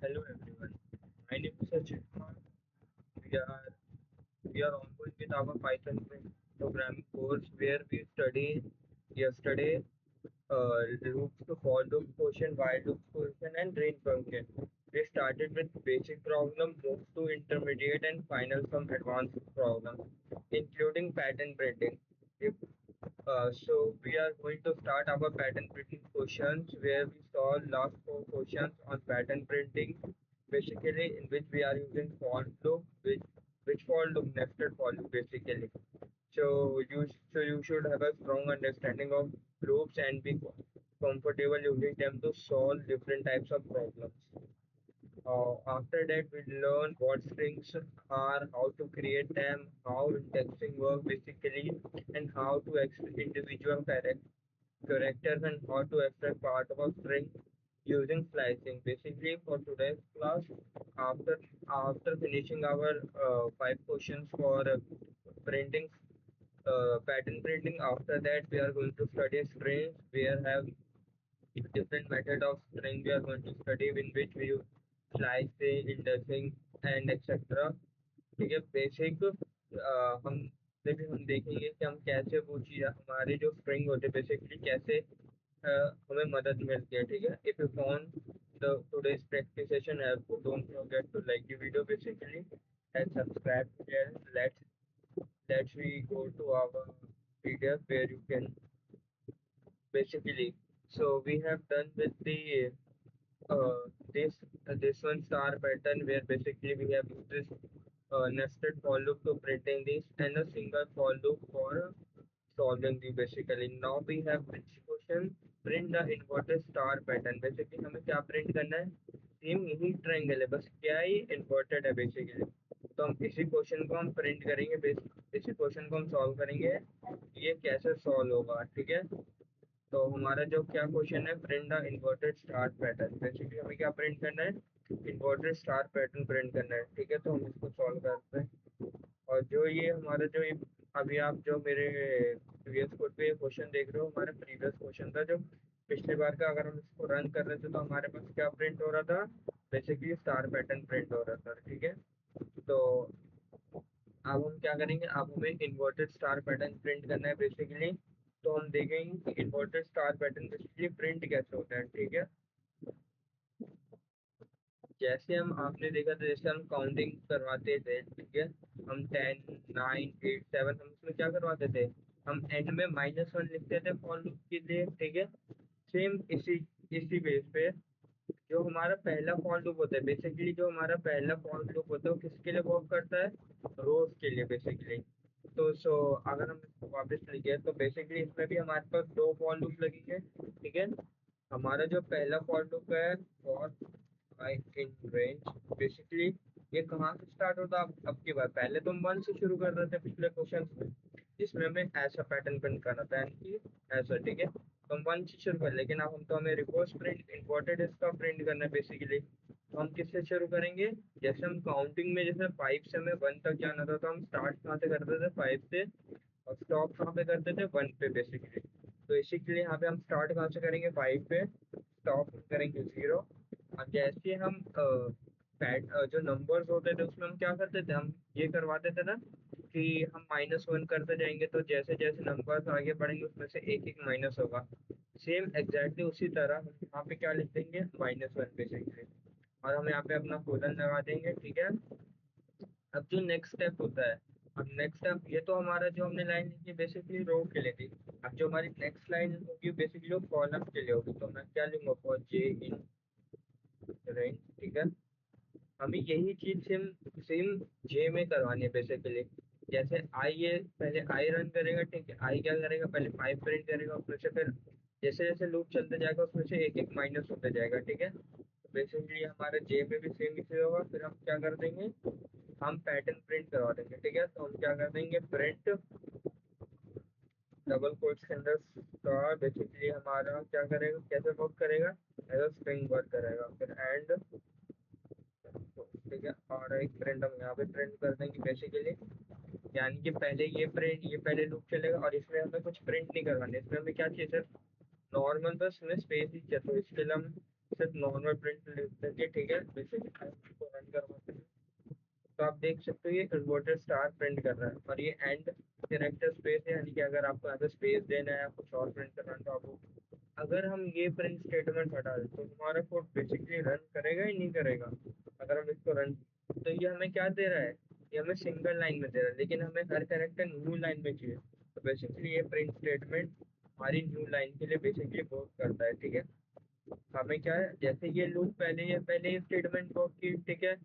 Hello everyone. My name is Sachin Kumar. We are we are ongoing with our Python programming course where we study yesterday loops to for loop quotient, while loop quotient, and range function. We started with basic problem, moved to intermediate, and final some advanced problems, including pattern printing. If so we are going to start our pattern printing questions where we saw last four questions on pattern printing, basically in which we are using for loop, which for loop nested for loop basically. So you should have a strong understanding of loops and be comfortable using them to solve different types of problems. After that, we learn what strings are, how to create them, how indexing work basically, and how to extract individual characters and how to extract part of a string using slicing. Basically, for today's class, after after finishing our five questions for printing, pattern printing, after that we are going to study strings. We have different method of string we are going to study in which we use slicing, indexing and etc. ठीक है basic हम हम देखेंगे कि हम कैसे वो चीज़ हमारे जो स्ट्रिंग होते हैं बेसिकली कैसे हमें मदद मिलती है ठीक है if you found the today's practice session helpful don't forget to like the video basically and subscribe here let's we go to our video where you can basically so we have done with the uh, this this one star pattern where basically we have used this nested for loop to printing this and a single for loop for solving the basically now we have which question print the inverted star pattern basically हमें क्या print करना है same यही triangle है बस क्या है inverted है बेसिकली तो हम इसी क्वेश्चन को हम प्रिंट करेंगे इसी क्वेश्चन को हम सॉल्व करेंगे ये कैसे सॉल्व होगा ठीक है तो हमारा जो क्या क्वेश्चन है print the inverted star pattern basically हमें क्या प्रिंट करना है इन्वर्टेड स्टार पैटर्न प्रिंट करना है ठीक है तो हम इसको सॉल्व करते हैं और जो ये हमारा जो ये अभी आप जो मेरे प्रीवियस कोड पे क्वेश्चन देख रहे हो हमारा प्रीवियस क्वेश्चन था जो पिछली बार का अगर हम इसको रन कर रहे थे तो हमारे पास क्या प्रिंट हो रहा था बेसिकली स्टार पैटर्न प्रिंट हो रहा था ठीक है तो अब हम क्या करेंगे अब हमें इन्वर्टेड स्टार पैटर्न प्रिंट करना है बेसिकली तो हम देखेंगे कि inverted star pattern basically print कैसे होता है ठीक है जैसे हम आपने देखा था जैसे हम काउंटिंग करवाते थे ठीक है हम 10 9 8 7 हम इसमें क्या करवाते थे हम एंड में -1 लिखते थे फॉर लूप के लिए ठीक है सेम इसी इसी बेस पे जो हमारा पहला फॉर लूप होता है बेसिकली जो हमारा पहला फॉर लूप होता है वो किसके लिए वर्क करता है रोज के लिए बेसिकली तो अगर हम इसको वापस लिखे तो बेसिकली इसमें भी हमारे पास दो फॉर लूप लगेंगे ठीक है हमारा जो पहला फॉर लूप है for I in range basically ये कहाँ से स्टार्ट होता है अब की बार पहले तो हम 1 से शुरू कर रहे थे पिछले क्वेश्चन में जिसमें हमें ऐसा पैटर्न प्रिंट करना था यानी कि ऐसा ठीक है तो हम 1 से शुरू कर लेकिन अब हम तो हमें रिवर्स प्रिंट इंपॉर्टेंट इसका प्रिंट करना है बेसिकली तो हम किससे शुरू करेंगे जैसे हम काउंटिंग में जैसे 5 से हमें 1 तक जाना था तो हम स्टार्ट कहाँ से करते थे 5 से और स्टॉप कहाँ पे करते थे 1 पे बेसिकली तो इसीलिए यहाँ पे हम स्टार्ट कहाँ से करेंगे 5 पे स्टॉप करेंगे 0 और जैसे हम जो नंबर्स होते थे उसमें हम क्या करते थे हम ये करवाते थे ना कि हम -1 करते जाएंगे तो जैसे जैसे नंबर्स आगे बढ़ेंगे उसमें से एक एक माइनस होगा सेम एग्जैक्टली उसी तरह हम यहाँ पे क्या लिख देंगे -1 बेसिकली और हम यहाँ पे अपना कोलन लगा देंगे ठीक है अब जो नेक्स्ट स्टेप होता है अब नेक्स्ट स्टेप ये तो हमारा जो हमने लाइन लिखी बेसिकली रो के लिए थी अब जो हमारी नेक्स्ट लाइन होगी बेसिकली वो कॉलम के लिए होगी तो मैं क्या लूंगा फॉर जे इन रेंज ठीक है हमें यही चीज सेम सेम जे में करवानी है बेसिकली जैसे आई ये पहले आई रन करेगा ठीक है आई क्या करेगा पहले 5 प्रिंट करेगा उसमें से फिर जैसे जैसे लूप चलते जाएगा उसमें से एक एक माइनस होते जाएगा ठीक है तो बेसिकली हमारे जे में भी सेम इसे होगा फिर हम क्या कर देंगे हम पैटर्न प्रिंट करवा देंगे ठीक है तो हम क्या कर देंगे प्रिंट डबल कोट्स के अंदर स्टार बेसिकली हमारा क्या करेगा कैसे वर्क करेगा एज अ स्ट्रिंग वर्क करेगा फिर एंड ठीक है और एक प्रिंट हम यहाँ पे प्रिंट कर देंगे बेसिकली यानी कि पहले ये पहले लूप चलेगा और इसमें हमें कुछ प्रिंट नहीं करवाना इसमें हमें क्या चाहिए सिर्फ नॉर्मल बस हमें स्पेस ही चाहिए तो इसके लिए हम सिर्फ नॉर्मल प्रिंट लेके, ठीक है, बेसिकली को रन करवाते हैं। तो आप देख सकते हो ये इन्वर्टेड स्टार प्रिंट कर रहा है, और ये एंड कैरेक्टर स्पेस है, यानी कि अगर आपको यहाँ पे स्पेस देना है, कुछ और प्रिंट करना है तो आप, अगर हम ये प्रिंट स्टेटमेंट हटा दें तो हमारा कोड बेसिकली रन करेगा ही नहीं करेगा। अगर हम इसको रन, तो ये हमें क्या दे रहा है, ये हमें सिंगल लाइन में दे रहा है, लेकिन हमें हर कैरेक्टर न्यू लाइन में चाहिए। तो बेसिकली ये प्रिंट स्टेटमेंट हमारी न्यू लाइन के लिए बेसिकली वर्क करता है, ठीक है। हमें क्या है, जैसे ये लूप पहले स्टेटमेंट वर्क की, ठीक है,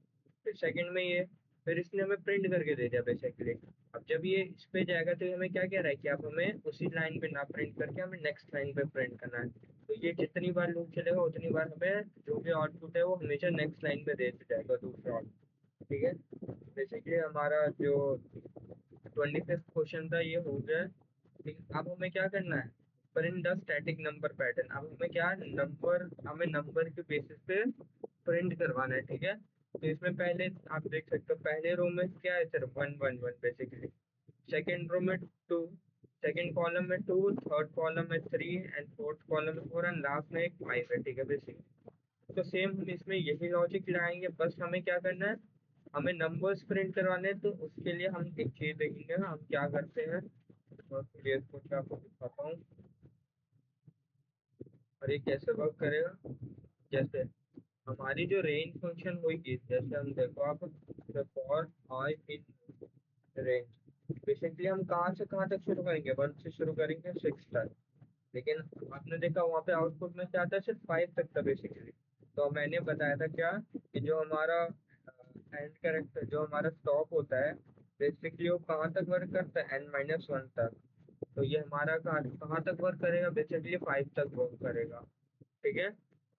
फिर सेकंड में ये, फिर इसने हमें प्रिंट करके दे दिया बेसिकली। अब जब ये इस पे जाएगा तो ये हमें क्या कह रहा है कि आप हमें उसी लाइन पे ना प्रिंट करके हमें नेक्स्ट लाइन पे प्रिंट करना है। तो ये जितनी बार लूप चलेगा उतनी बार हमें जो भी आउटपुट है वो हमेशा नेक्स्ट लाइन पे देते जाएगा दूसरा आउटपुट, ठीक है। बेसिकली हमारा जो 25th क्वेश्चन था ये हो गया। ठीक है, अब हमें क्या करना है, print the static number pattern. अब हमें क्या नंबर, हमें नंबर के बेसिस पे प्रिंट करवाना है, ठीक है। तो इसमें पहले आप देख सकते हो, पहले रो में क्या है, सिर्फ 1 1 1 बेसिकली। सेकेंड रो में 2, सेकेंड कॉलम में 2, थर्ड कॉलम में 3, एंड फोर्थ कॉलम में 4, एंड लास्ट में एक 5 है, ठीक है बेसिकली। तो सेम हम इसमें यही लॉजिक लगाएंगे, बस हमें क्या करना है, हमें नंबर्स प्रिंट करवाने हैं। तो उसके लिए हम एक चीज देखेंगे, हम क्या करते हैं, और फिर कुछ आपको दिखाता हूँ और ये कैसे वर्क करेगा। जैसे हमारी जो रेंज फंक्शन होगी, जैसे हम देखो आप, for I in range, basically हम कहाँ से कहाँ तक शुरू करेंगे, 1 से शुरू करेंगे 6 तक। लेकिन आपने देखा वहाँ पे आउटपुट में क्या था, सिर्फ 5 तक था बेसिकली। तो मैंने बताया था क्या, कि जो हमारा एंड कैरेक्टर, जो हमारा स्टॉप होता है, बेसिकली वो कहाँ तक वर्क करता है, n-1 तक। तो ये हमारा कहाँ कहाँ तक वर्क करेगा, बेसिकली 5 तक वर्क करेगा, ठीक है।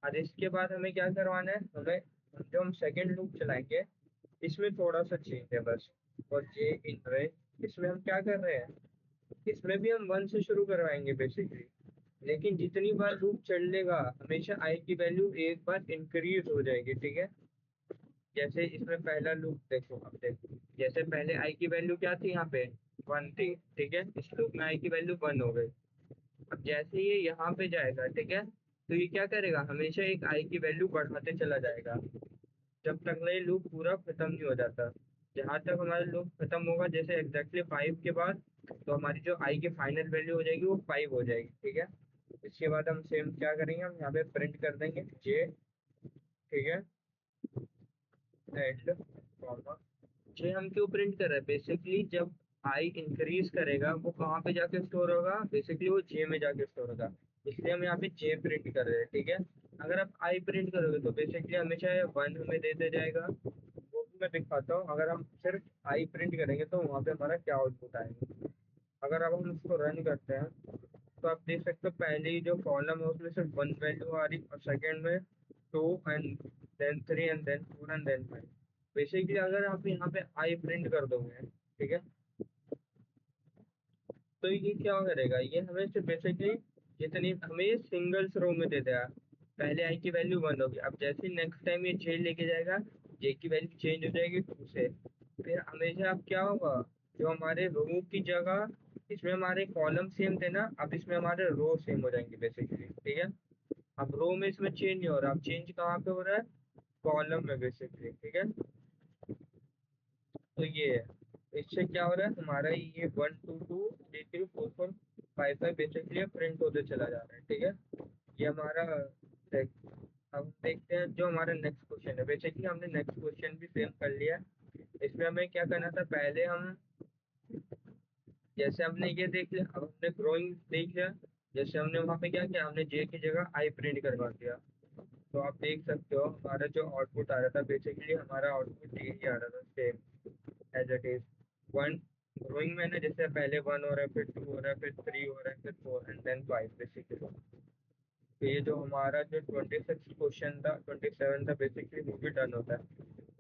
और इसके बाद हमें क्या करवाना है, हमें जो हम सेकेंड लूप चलाएंगे इसमें थोड़ा सा चेंज है बस। और ये इन रेंज, इसमें हम क्या कर रहे हैं, इसमें भी हम 1 से शुरू करवाएंगे बेसिकली। लेकिन जितनी बार लूप चलेगा हमेशा आई की वैल्यू एक बार इंक्रीज हो जाएगी, ठीक है। जैसे इसमें पहला लूप देखो, अब देखो, जैसे पहले आई की वैल्यू क्या थी यहाँ पे, 1 थी, ठीक है। इस लूप में आई की वैल्यू 1 हो गई। अब जैसे ये यहाँ पे जाएगा, ठीक है, तो ये क्या करेगा, हमेशा एक आई की वैल्यू बढ़ाते चला जाएगा जब तक ना ये लूप पूरा खत्म नहीं हो जाता। जहां तक हमारा लूप खत्म होगा, जैसे एग्जैक्टली 5 के बाद, तो हमारी जो आई की फाइनल वैल्यू हो जाएगी वो 5 हो जाएगी, ठीक है। इसके बाद हम सेम क्या करेंगे, हम यहाँ पे प्रिंट कर देंगे जे, ठीक है, एंड कॉमा। जे हम क्यों प्रिंट कर रहे हैं, बेसिकली जब आई इंक्रीज करेगा वो कहाँ पे जाके स्टोर होगा, बेसिकली वो जे में जाके स्टोर होगा। इसलिए हम यहाँ पे जे प्रिंट कर रहे हैं, ठीक है। अगर आप आई प्रिंट करोगे तो बेसिकली हमेशा 1 हमें देते जाएगा। वो भी मैं दिखाता हूँ, अगर हम सिर्फ आई प्रिंट करेंगे तो वहाँ पे हमारा क्या आउटपुट आएगा। अगर अब हम इसको रन करते हैं तो आप देख सकते हो, पहले ही जो कॉलम है उसमें सिर्फ 1 वैल्यू आ रही, और सेकेंड में 2, and then 3, and then 4, and then 5। Basically अगर आप यहाँ पे आई प्रिंट कर दोगे, ठीक है, तो ये क्या करेगा, ये हमें सिर्फ बेसिकली जितनी हमें ये सिंगल्स रो में दे देगा। पहले आई की वैल्यू 1 होगी, अब जैसे ही नेक्स्ट टाइम ये जे लेके जाएगा, जे की वैल्यू चेंज हो जाएगी 2 से। फिर हमेशा अब क्या होगा, जो हमारे रो की जगह, इसमें हमारे कॉलम सेम थे ना, अब इसमें हमारे रो सेम हो जाएंगे बेसिकली, ठीक है। अब रो में इसमें चेंज नहीं हो रहा, अब चेंज कहाँ पे हो रहा है, कॉलम में बेसिकली, ठीक है। तो ये है, इससे क्या हो रहा है, हमारा ये 1 2 2 3 3 4 4 5 5 बेसिकली प्रिंट होते चला जा रहा है, ठीक है। ये हमारा अब देखते हैं जो हमारा नेक्स्ट क्वेश्चन है। बेसिकली हमने नेक्स्ट क्वेश्चन भी सेम कर लिया है। इसमें हमें क्या करना था, पहले हम, जैसे हमने ये देख लिया, अब हमने ग्रोइंग देख लिया। जैसे हमने वहाँ पे क्या किया, हमने जे की जगह आई प्रिंट करवा दिया। तो आप देख सकते हो हमारा जो आउटपुट आ रहा था, बेसिकली हमारा आउटपुट यही आ रहा था same as it is. 1 growing में ना, जैसे पहले 1 हो रहा है, फिर 2 हो रहा है, फिर 3 हो रहा है, फिर 4, एंड देन 5 बेसिकली। तो ये जो हमारा जो 26 क्वेश्चन था, 27 था बेसिकली, वो भी डन होता है।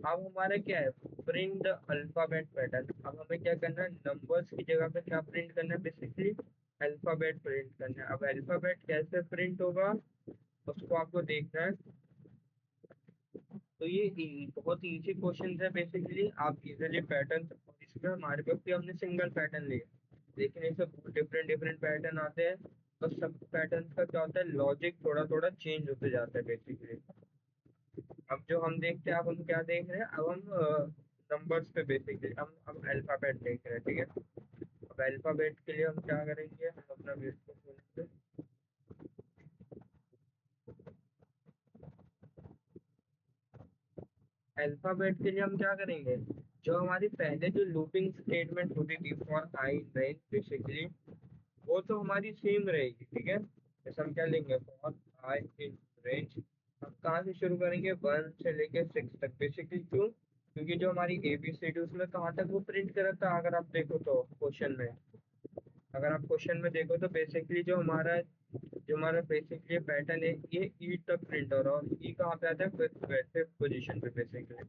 अब हमारा क्या है, प्रिंट द अल्फाबेट पैटर्न। अब हमें क्या करना है, नंबर्स की जगह पे क्या प्रिंट करना है, बेसिकली अल्फाबेट प्रिंट करना है। अब अल्फाबेट कैसे प्रिंट होगा उसको आपको देखना है। तो ये बहुत इजी क्वेश्चन है बेसिकली, आप इजीली पैटर्न, और इसमें हमारे पास भी हमने सिंगल पैटर्न लिया, लेकिन इसमें बहुत डिफरेंट डिफरेंट पैटर्न आते हैं। और सब पैटर्न्स का क्या होता है, लॉजिक थोड़ा थोड़ा चेंज होते जाता है बेसिकली। अब जो हम देखते हैं, अब हम क्या देख रहे हैं, अब हम नंबर्स पे बेसिकली हम अल्फाबेट देख रहे हैं, ठीक है। अब अल्फाबेट के लिए हम क्या करेंगे, हम अपना बेस को खोलेंगे। अल्फाबेट के लिए हम क्या करेंगे, जो हमारी पहले जो लूपिंग स्टेटमेंट होती थी फॉर आई रेंज बेसिकली, वो तो हमारी सेम रहेगी, ठीक है। जैसे हम क्या लेंगे, फॉर आई इन रेंज, हम कहाँ से शुरू करेंगे, 1 से लेके 6 तक बेसिकली। क्यों? क्योंकि जो हमारी एबीसीडी उसमें कहाँ तक वो प्रिंट करा था, अगर आप देखो तो क्वेश्चन में, अगर आप क्वेश्चन में देखो तो बेसिकली जो हमारा बेसिकली पैटर्न है, ये ई तक प्रिंट हो रहा है, और ई कहाँ पे आता है, वैसे पोजिशन पे बेसिकली।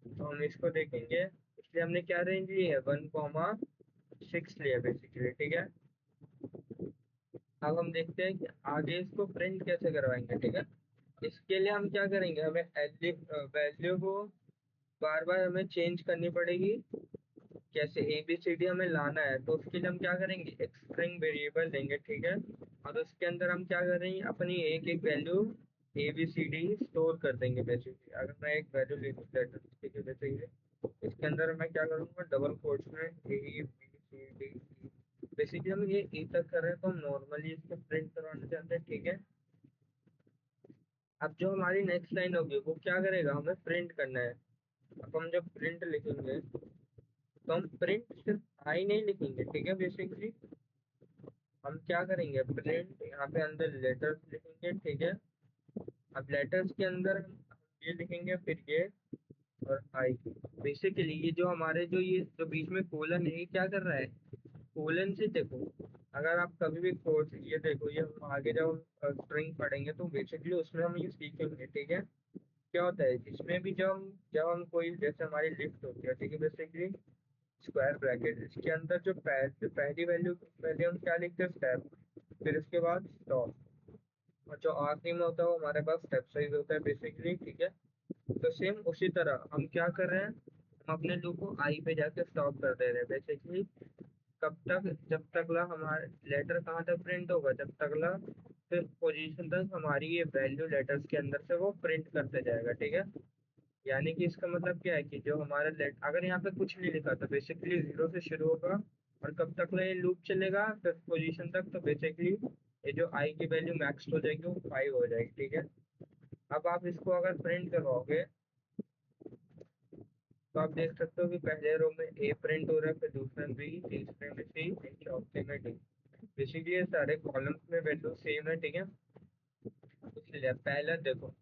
तो हम इसको देखेंगे, इसलिए हमने क्या रेंज ली है, 1,6 लिया बेसिकली, ठीक है। अब हम देखते हैं कि आगे इसको प्रिंट कैसे करवाएंगे, ठीक है। इसके लिए हम क्या करेंगे, हमें वैल्यू को बार बार हमें चेंज करनी पड़ेगी। कैसे, एबीसीडी हमें लाना है, तो उसके लिए हम क्या करेंगे, एक स्ट्रिंग वेरिएबल लेंगे, ठीक है। और उसके अंदर हम क्या करेंगे, अपनी एक एक वैल्यू एबीसीडी स्टोर कर देंगे बेसिकली। अगर मैं एक वैल्यू ले लूँ लेटर, ठीक है, बेसिकली इसके अंदर मैं क्या करूँगा, डबल कोट्स में ABCD। बेसिकली हम ये ए तक कर रहे हैं, तो हम नॉर्मली इसको प्रिंट करवाना चाहते हैं, ठीक है। अब जो हमारी नेक्स्ट लाइन होगी वो क्या करेगा, हमें प्रिंट करना है। अब हम जब प्रिंट लिखेंगे, तो हम प्रिंट सिर्फ आई नहीं लिखेंगे, ठीक है। बेसिकली हम क्या करेंगे, प्रिंट यहाँ पे अंदर लेटर्स लिखेंगे, ठीक है। अब लेटर्स के अंदर हम ये लिखेंगे, फिर ये और आई। बेसिकली ये जो हमारे ये जो बीच में कोलन है, ये क्या कर रहा है, कोलन से देखो, अगर आप कभी भी कोड, ये देखो, ये हम आगे जब स्ट्रिंग पढ़ेंगे तो बेसिकली उसमें हम ये सीखेंगे, ठीक है। क्या होता है इसमें भी, जब हम कोई, जैसे हमारी लिस्ट होती है, ठीक है, बेसिकली स्क्वायर ब्रैकेट, इसके अंदर जो पहली वैल्यू, पहले हम क्या लिखते हैं, स्टेप, फिर उसके बाद स्टॉप, और जो आखिरी में होता है वो हमारे पास स्टेप साइज होता है बेसिकली, ठीक है। तो सेम उसी तरह हम क्या कर रहे हैं, हम अपने लूप को आई पे जाके स्टॉप कर दे रहे हैं बेसिकली। कब तक, जब तक ला हमारे लेटर कहाँ तक प्रिंट होगा, जब तक ला फिर पोजीशन तक हमारी ये वैल्यू लेटर्स के अंदर से वो प्रिंट करते जाएगा, ठीक है। यानी कि इसका मतलब क्या है कि जो हमारा लेट, अगर यहाँ पे कुछ नहीं लिखा तो बेसिकली 0 से शुरू होगा, और कब तक ये लूप चलेगा, फिर पोजीशन तक, तो बेसिकली ये जो आई की वैल्यू मैक्स हो जाएगी वो 5 हो जाएगी, ठीक है। अब आप इसको अगर प्रिंट करवाओगे, तो आप देख सकते हो कि पहले रो में ए प्रिंट हो रहा है, फिर दूसरे में बी, तीसरे में सी, चौथे में डी। बेसिकली ये सारे कॉलम्स में वैल्यू सेम है, ठीक है। इसलिए पहला देखो,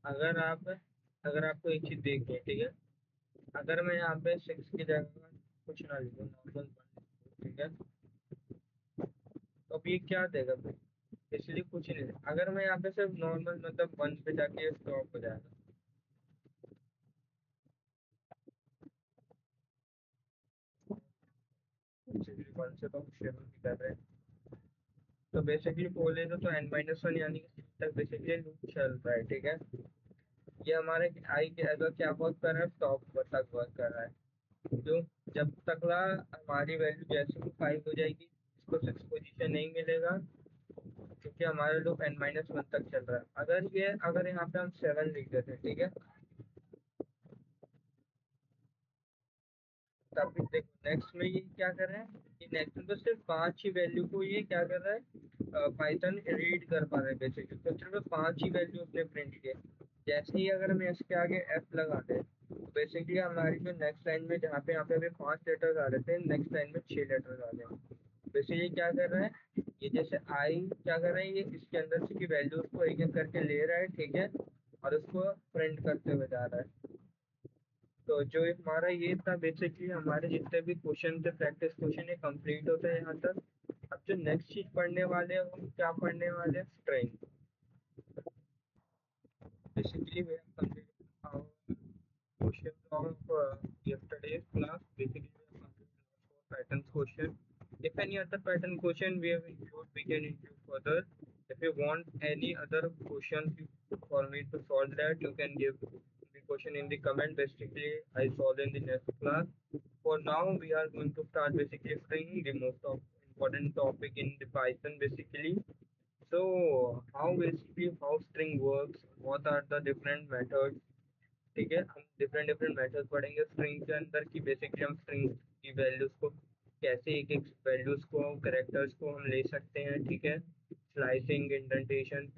अगर आपको एक चीज देखनी है, ठीक है। अगर मैं यहाँ पे 6 की जगह कुछ ना लिखूँ, नॉर्मल 1, ठीक है, तो अब ये क्या देगा भाई, इसलिए कुछ नहीं है। अगर मैं यहाँ पे सिर्फ नॉर्मल मतलब 1 पे जाके स्टॉप हो जाएगा, बेसिकली 1 से तो हम शुरू नहीं कर रहे हैं। तो बेसिकली बोले तो n-1 यानी कि 6 तक बेसिकली लूप चल रहा है, ठीक है। ये हमारे आई के अगर क्या वर्क कर रहा है, स्टॉप तक वर्क कर रहा है। क्यों? जब तक ला हमारी वैल्यू जैसे कि 5 हो जाएगी, इसको 6 पोजीशन नहीं मिलेगा, क्योंकि हमारा लूप n-1 तक चल रहा है। अगर यहाँ पे हम 7 लिख देते हैं, ठीक है, तब भी देखो नेक्स्ट में ये क्या कर रहा है, ये नेक्स्ट में तो सिर्फ 5 ही वैल्यू को ये क्या कर रहा है, पाइथन रीड कर पा रहा है बेसिकली, तो सिर्फ 5 ही वैल्यू उसने प्रिंट किए। जैसे ही अगर हम इसके आगे एफ लगा दें, तो बेसिकली हमारी जो नेक्स्ट लाइन में, जहाँ पे यहाँ पे अभी 5 लेटर्स आ रहे थे, नेक्स्ट लाइन में 6 लेटर्स आ रहे हैं। बेसिकली क्या कर रहा है, ये जैसे आई क्या कर रहा है, ये इसके अंदर से की वैल्यूज को एक एक करके ले रहा है, ठीक है, और उसको प्रिंट करते हुए जा रहा है। तो जो हमारा ये था बेसिकली, हमारे जितने भी क्वेश्चन थे, प्रैक्टिस क्वेश्चन, ये कंप्लीट होते हैं यहाँ तक। अब जो नेक्स्ट चीज पढ़ने वाले हैं, हम क्या पढ़ने वाले हैं, string. Basically, we have completed our question of yesterday's class. Basically, we have completed our patterns question. If any other pattern question we have included, we can include further. If you want any other questions for me to solve that, you can give the question in the comment. Basically, I solve in the next class. For now, we are going to start basically string, the most of important topic in the Python basically. So how basically how string works, what are the different methods, ठीक है। हम different different method पढ़ेंगे string के अंदर कि basically हम string की values को कैसे एक एक वैल्यूज को करेक्टर्स को हम ले सकते हैं, ठीक है। स्लाइसिंग, इंडेंटेशन,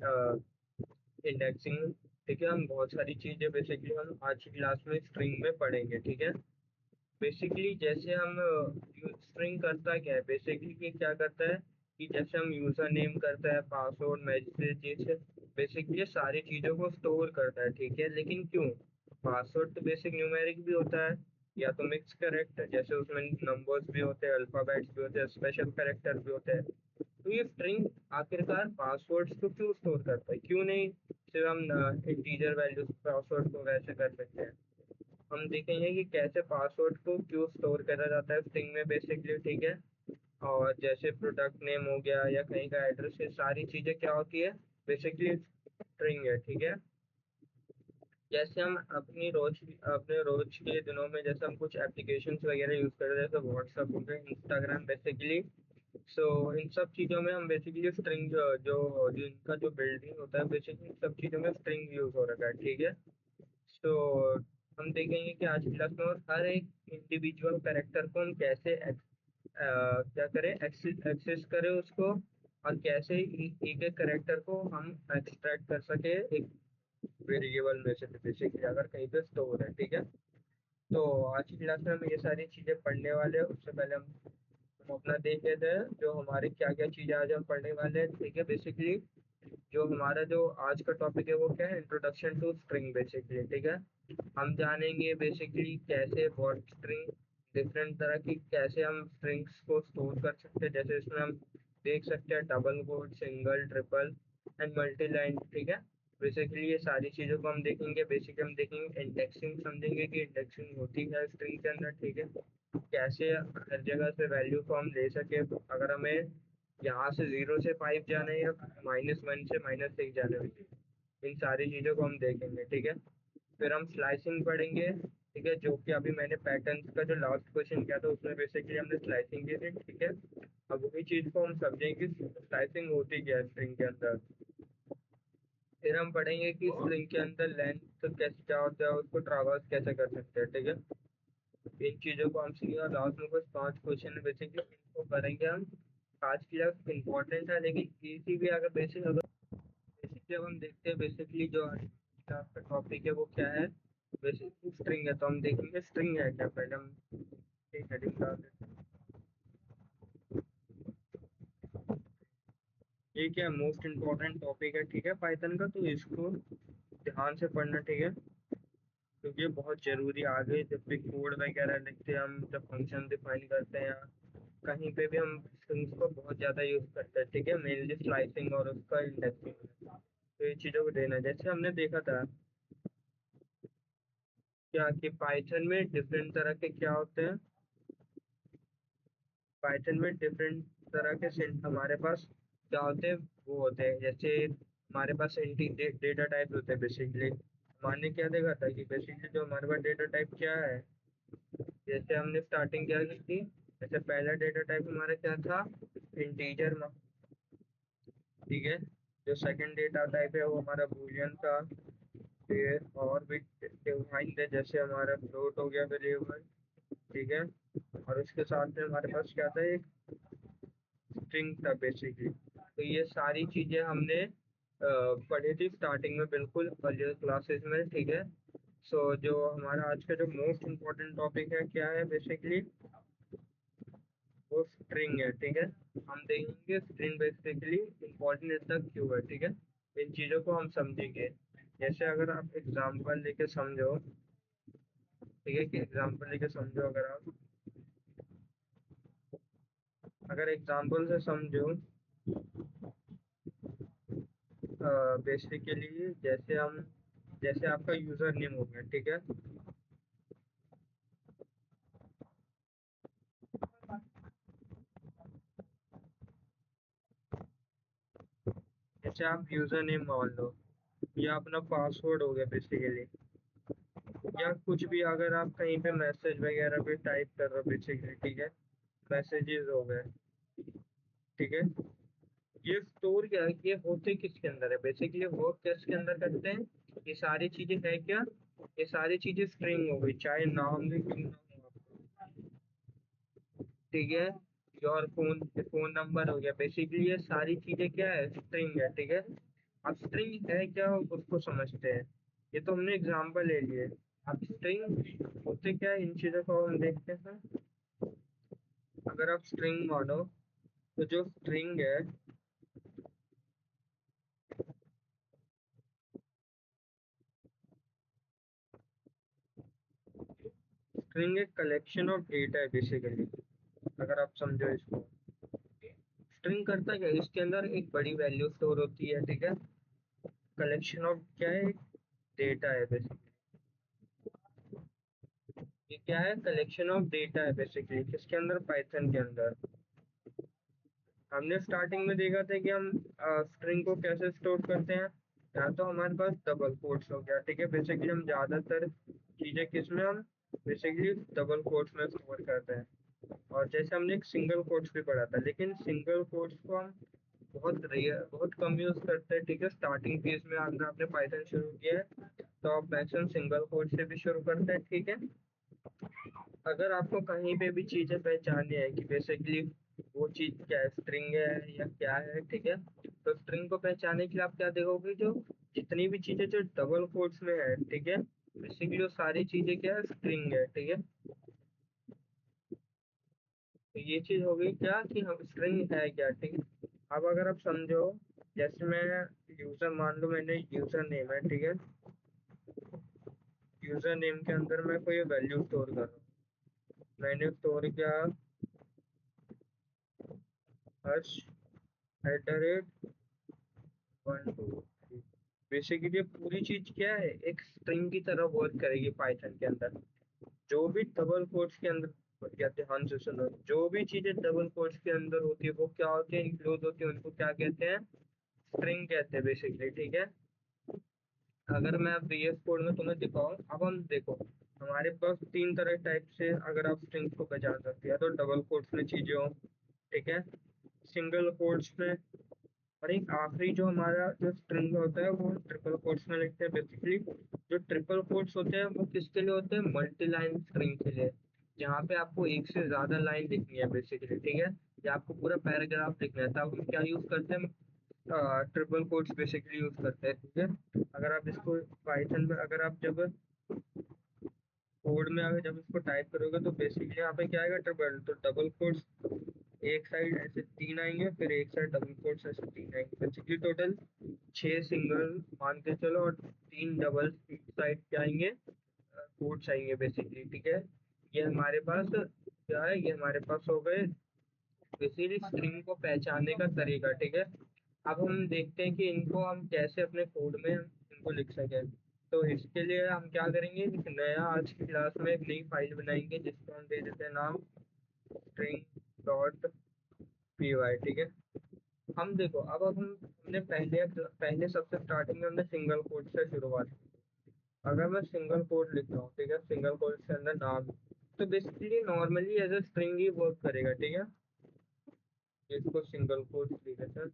इंडेक्सिंग, ठीक है। हम बहुत सारी चीजें बेसिकली हम आज की क्लास में स्ट्रिंग में पढ़ेंगे, ठीक है। बेसिकली जैसे हम स्ट्रिंग करता क्या है, बेसिकली ये क्या करता है कि जैसे हम यूजर नेम करता है, पासवर्ड, मैसेज, ये बेसिकली ये सारी चीजों को स्टोर करता है, ठीक है। लेकिन क्यों? पासवर्ड तो बेसिक न्यूमेरिक भी होता है या तो मिक्स करेक्टर, जैसे उसमें नंबर्स भी होते हैं, अल्फाबेट्स भी होते हैं, स्पेशल करेक्टर भी होते हैं। तो ये स्ट्रिंग आखिरकार पासवर्ड्स को क्यों स्टोर करता है, क्यों नहीं सिर्फ हम इंटीजर वैल्यूज पासवर्ड को वैसे कर सकते हैं। हम देखेंगे कि कैसे पासवर्ड को क्यों स्टोर करा जाता है स्ट्रिंग में बेसिकली, ठीक है। और जैसे प्रोडक्ट नेम हो गया या कहीं का एड्रेस, ये सारी चीजें क्या होती है बेसिकली स्ट्रिंग है, ठीक है। जैसे हम अपने रोज के दिनों में जैसे हम कुछ एप्लीकेशंस वगैरह यूज करते हैं, जैसे व्हाट्सएप हो गया, इंस्टाग्राम बेसिकली। सो इन सब चीज़ों में हम बेसिकली स्ट्रिंग जो जो इनका जो बिल्डिंग होता है बेसिकली इन सब चीज़ों में स्ट्रिंग यूज हो रखा है, ठीक है। तो हम देखेंगे कि आज की क्लास में और हर एक इंडिविजुअल कैरेक्टर को हम कैसे क्या करें, एक्सेस करें उसको, और कैसे एक एक कैरेक्टर को हम एक्सट्रैक्ट कर सके एक वेरिएबल में से बेसिकली अगर कहीं पे स्टोर है, ठीक है। तो आज की क्लास में हम ये सारी चीज़ें पढ़ने वाले हैं। उससे पहले हम अपना देख लेते हैं जो हमारे क्या क्या चीज़ें आज हम पढ़ने वाले हैं, ठीक है। बेसिकली जो हमारा जो आज का टॉपिक है वो क्या है, इंट्रोडक्शन टू स्ट्रिंग बेसिकली, ठीक है। हम जानेंगे बेसिकली कैसे वर्ड स्ट्रिंग, डिफरेंट तरह की कैसे हम स्ट्रिंग्स को स्टोर कर सकते हैं, जैसे इसमें हम देख सकते हैं double quote, single, triple and multi line, ठीक है। बेसिकली ये सारी चीज़ों को हम देखेंगे। बेसिकली हम देखेंगे इंडेक्सिंग, समझेंगे कि इंडेक्सिंग होती है स्ट्रिंग के अंदर, ठीक है। कैसे हर जगह से वैल्यू को हम ले सके, अगर हमें यहाँ से 0 से 5 जाना है या -1 से -6 जाना है, इन सारी चीज़ों को हम देखेंगे, ठीक है। फिर हम स्लाइसिंग पढ़ेंगे, ठीक है, जो कि अभी मैंने पैटर्न्स का जो लास्ट क्वेश्चन किया था उसमें बेसिकली हमने स्लाइसिंग की थी, ठीक है। अब वही चीज़ को हम समझेंगे कि स्लाइसिंग होती क्या है स्ट्रिंग के अंदर। फिर हम पढ़ेंगे कि स्ट्रिंग के अंदर लेंथ तो कैसे क्या होता है, उसको ट्रावर्स कैसे कर सकते हैं, ठीक है। इन चीज़ों को हम सीखेंगे और लास्ट में कुछ 5 क्वेश्चन बेसिकली इनको करेंगे हम। आज की क्लास इंपॉर्टेंट है लेकिन इसी भी अगर बेसिक जब हम देखते हैं बेसिकली जो आज की क्लास का टॉपिक है वो क्या है, बेसिकली स्ट्रिंग है। तो हम देखेंगे स्ट्रिंग है क्या, पहले हम एक हेडिंग डाल देते हैं। ये क्या मोस्ट इम्पोर्टेंट टॉपिक है, ठीक है, पाइथन का, तो इसको ध्यान से पढ़ना, ठीक है। क्योंकि ये बहुत जरूरी है आगे जब भी कोड वगैरह लिखते हैं हम, जब फंक्शन डिफाइन करते हैं, कहीं पे भी हम स्ट्रिंग्स को बहुत ज़्यादा यूज़ करते हैं, ठीक है, मेनली स्लाइसिंग और उसका इंडेक्सिंग। तो ये चीज़ों को देना है। जैसे हमने देखा था क्या कि पाइथन में डिफरेंट तरह के क्या होते हैं, पाइथन में डिफरेंट तरह के सिंट हमारे पास क्या होते हैं, वो होते हैं जैसे हमारे पास डेटा टाइप होते हैं बेसिकली। हमने क्या देखा था कि बेसिकली जो हमारे पास डेटा टाइप क्या है, जैसे हमने स्टार्टिंग क्या की थी, जैसे पहला डेटा टाइप हमारा क्या था, इंटीजर, ठीक है। जो सेकंड डेटा टाइप है वो हमारा बूलियन था। फिर और भी डिफाइन थे, जैसे हमारा फ्लोट हो गया वेरिएबल, ठीक है। और उसके साथ में हमारे पास क्या था, एक स्ट्रिंग था बेसिकली। तो ये सारी चीजें हमने पढ़ी थी स्टार्टिंग में बिल्कुल अर्लियर क्लासेस में, ठीक है। सो जो हमारा आज का जो मोस्ट इम्पोर्टेंट टॉपिक है क्या है बेसिकली, वो स्ट्रिंग है, ठीक है। हम देखेंगे स्ट्रिंग बेसिकली इम्पोर्टेंट इसका क्यों है, ठीक है। इन चीज़ों को हम समझेंगे। जैसे अगर आप एग्जांपल लेके समझो, ठीक है, कि एग्जांपल लेके समझो, अगर आप अगर एग्जांपल से समझो, बेसिकली जैसे आपका यूजर नेम हो गया, ठीक है। जैसे आप यूजर नेम मान लो या अपना पासवर्ड हो गया बेसिकली, या कुछ भी अगर आप कहीं पे मैसेज वगैरह भी टाइप कर रहे हो बेसिकली, ठीक है, मैसेजेस हो गए, ठीक है। ये स्टोर क्या है, ये होते किसके अंदर है, बेसिकली वर्क किसके अंदर करते हैं, ये सारी चीजें है क्या, ये सारी चीजें स्ट्रिंग हो गई, चाहे नाम भी क्यों ना हो आपका, ठीक है। योर फोन फोन नंबर हो गया, बेसिकली ये सारी चीजें क्या है, स्ट्रिंग है, ठीक है। अब स्ट्रिंग है क्या उसको समझते हैं, ये तो हमने एग्जांपल ले लिए। अब स्ट्रिंग होते क्या है, इन चीजों को हम देखते हैं। अगर आप स्ट्रिंग मानो, तो जो स्ट्रिंग है, स्ट्रिंग एक कलेक्शन ऑफ डेटा है बेसिकली, अगर आप समझो इसको। स्ट्रिंग करता क्या है, इसके अंदर एक बड़ी वैल्यू स्टोर होती है, ठीक है। कलेक्शन ऑफ क्या है, डेटा है बेसिकली। ये क्या है, कलेक्शन ऑफ डेटा है बेसिकली, किसके अंदर, पाइथन के अंदर। हमने स्टार्टिंग में देखा था कि हम स्ट्रिंग को कैसे स्टोर करते हैं। या तो हमारे पास डबल कोट्स हो गया, ठीक है, बेसिकली हम ज्यादातर चीजें किसमें, हम बेसिकली डबल कोट्स में स्टोर करते हैं। और जैसे हमने एक सिंगल कोट्स भी पढ़ा था, लेकिन सिंगल कोट्स को हम बहुत रेयर, बहुत कम यूज करते हैं, ठीक है। स्टार्टिंग फेज में अगर आपने पाइथन शुरू किया है, तो आप मैक्सिमम सिंगल कोट से भी शुरू करते हैं, ठीक है। अगर आपको कहीं पे भी चीजें पहचाननी है कि बेसिकली वो चीज क्या है, स्ट्रिंग है या क्या है, ठीक है, तो स्ट्रिंग को पहचानने के लिए आप क्या देखोगे, जो जितनी भी चीजें जो डबल कोट्स में है, ठीक है, बेसिकली वो सारी चीजें क्या है, स्ट्रिंग है, ठीक है। तो ये चीज हो गई क्या कि हम स्ट्रिंग है क्या, ठीक है। अब अगर आप समझो, जैसे मैं यूजर मान लो, मैंने यूजर नेम है, ठीक है। यूजर नेम के अंदर मैं कोई वैल्यू स्टोर कर रहा हूँ, मैंने स्टोर किया हर्ष @ 1 2 3। बेसिकली ये पूरी चीज क्या है, एक स्ट्रिंग की तरह वर्क करेगी पाइथन के अंदर। जो भी डबल कोट्स के अंदर, या ध्यान से सुनो, जो भी चीजें डबल कोट्स के अंदर होती है वो क्या होती है, इंक्लूड होती है, उनको क्या कहते हैं, स्ट्रिंग कहते हैं बेसिकली, ठीक है। अगर मैं अब VS कोड में तुम्हें दिखाऊं, अब हम देखो, हमारे पास तीन तरह टाइप से अगर आप स्ट्रिंग्स को पहचान सकते हैं, तो डबल कोट्स में चीजें हो, ठीक है, सिंगल कोट्स में, और एक आखिरी जो हमारा जो स्ट्रिंग होता है वो ट्रिपल कोट्स में लिखते हैं बेसिकली। जो ट्रिपल कोट्स होते हैं वो किसके लिए होते हैं, मल्टी लाइन स्ट्रिंग के लिए, जहाँ पे आपको एक से ज्यादा लाइन लिखनी है बेसिकली, ठीक है, या आपको पूरा पैराग्राफ लिखना है, तब हम क्या यूज करते हैं, ट्रिपल कोट्स बेसिकली यूज करते हैं, ठीक है। अगर आप इसको पाइथन में, अगर आप जब कोड में अगर जब इसको टाइप करोगे, तो बेसिकली यहाँ पे क्या आएगा, ट्रिपल, तो डबल कोट्स एक साइड ऐसे तीन आएंगे, फिर एक साइड डबल कोट्स ऐसे तीन आएंगे, बेसिकली टोटल 6 सिंगल मान के चलो, और 3 डबल साइड क्या आएंगे, कोट्स आएंगे बेसिकली, ठीक है। ये हमारे पास क्या है, ये हमारे पास हो गए बेसिकली स्ट्रिंग को पहचानने का तरीका, ठीक है। अब हम देखते हैं कि इनको हम कैसे अपने कोड में इनको लिख सकें। तो इसके लिए हम क्या करेंगे, एक नया आज की क्लास में एक नई फाइल बनाएंगे, जिसको हम दे देते हैं नाम string.py, ठीक है। हम देखो, अब हम हमने पहले सबसे स्टार्टिंग में हमने सिंगल कोड से शुरुआत की। अगर मैं सिंगल कोड लिख रहा हूँ, ठीक है, सिंगल कोड के अंदर नाम, तो basically normally as a string ही वर्क करेगा, ठीक है। इसको सिंगल कोड लिखे सर,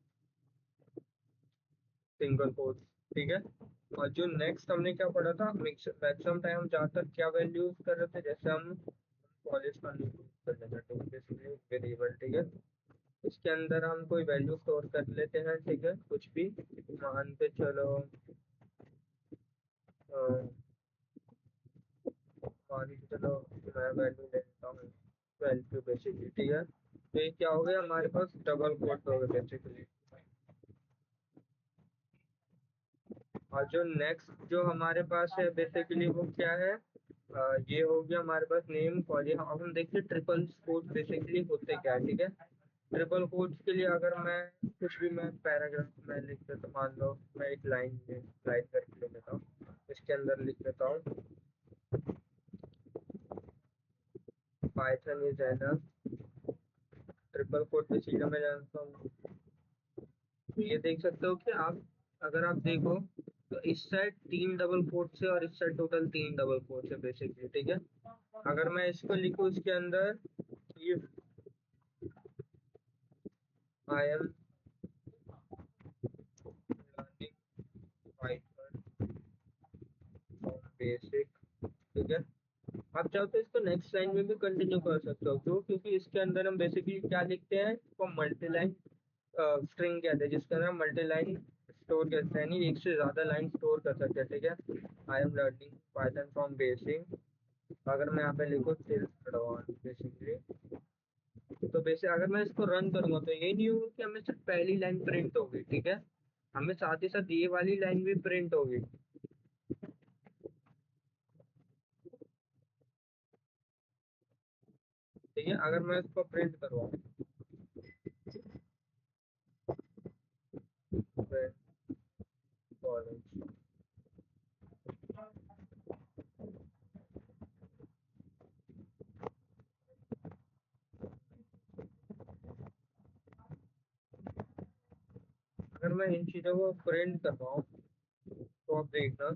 सिंगल कोड, ठीक है। और जो नेक्स्ट हमने क्या पढ़ा था, मैक्सिमम टाइम हम ज्यादातर क्या वैल्यू यूज कर रहे थे, जैसे हम कॉलेज का यूज कर लेते हैं, तो बेसिकली वेरिएबल, ठीक है। इसके अंदर हम कोई वैल्यू स्टोर कर लेते हैं, ठीक है, कुछ भी मान के चलो, मान के चलो मैं वैल्यू ले लेता हूँ 12 बेसिकली, ठीक है। तो ये क्या हो गया, हमारे पास डबल कोट हो गया बेसिकली। और जो नेक्स्ट जो हमारे पास है बेसिकली वो क्या है, ये हो गया हमारे पास नेम, और ये अब हम देखते हैं ट्रिपल कोट बेसिकली होते क्या है, ठीक है। ट्रिपल कोट्स के लिए अगर मैं कुछ भी मैं पैराग्राफ में लिख देता, तो मान लो मैं एक लाइन में लाइन करके लिख देता हूँ, इसके अंदर लिख देता हूँ, Python is an triple quote की चीज़ें मैं जानता हूँ। तो ये देख सकते हो कि आप, अगर आप देखो, तो इस साइड 3 डबल कोट्स है और इस साइड टोटल 3 डबल कोट्स है बेसिकली, ठीक है। अगर मैं इसको लिखूँ इसके अंदर, ये आई एम बेसिक। ठीक है, आप चाहो तो इसको नेक्स्ट लाइन में भी कंटिन्यू कर सकते हो, क्यों? क्योंकि इसके अंदर हम बेसिकली क्या लिखते हैं, इसको मल्टी लाइन स्ट्रिंग कहते हैं, जिसके अंदर हम मल्टी लाइन स्टोर करते हैं, यानी एक से ज़्यादा लाइन स्टोर कर सकते हैं। ठीक है, I am learning Python from basic. अगर मैं यहाँ पे लिखूँ एडवांस बेसिकली, तो बेसिक अगर मैं इसको रन करूँगा तो ये नहीं होगा कि हमें सिर्फ पहली लाइन प्रिंट होगी। ठीक है, हमें साथ ही साथ ये वाली लाइन भी प्रिंट होगी। ठीक है, अगर मैं इसको प्रिंट करवाऊँ, अगर मैं इन चीज़ों को प्रिंट करवाऊँ तो आप देखना,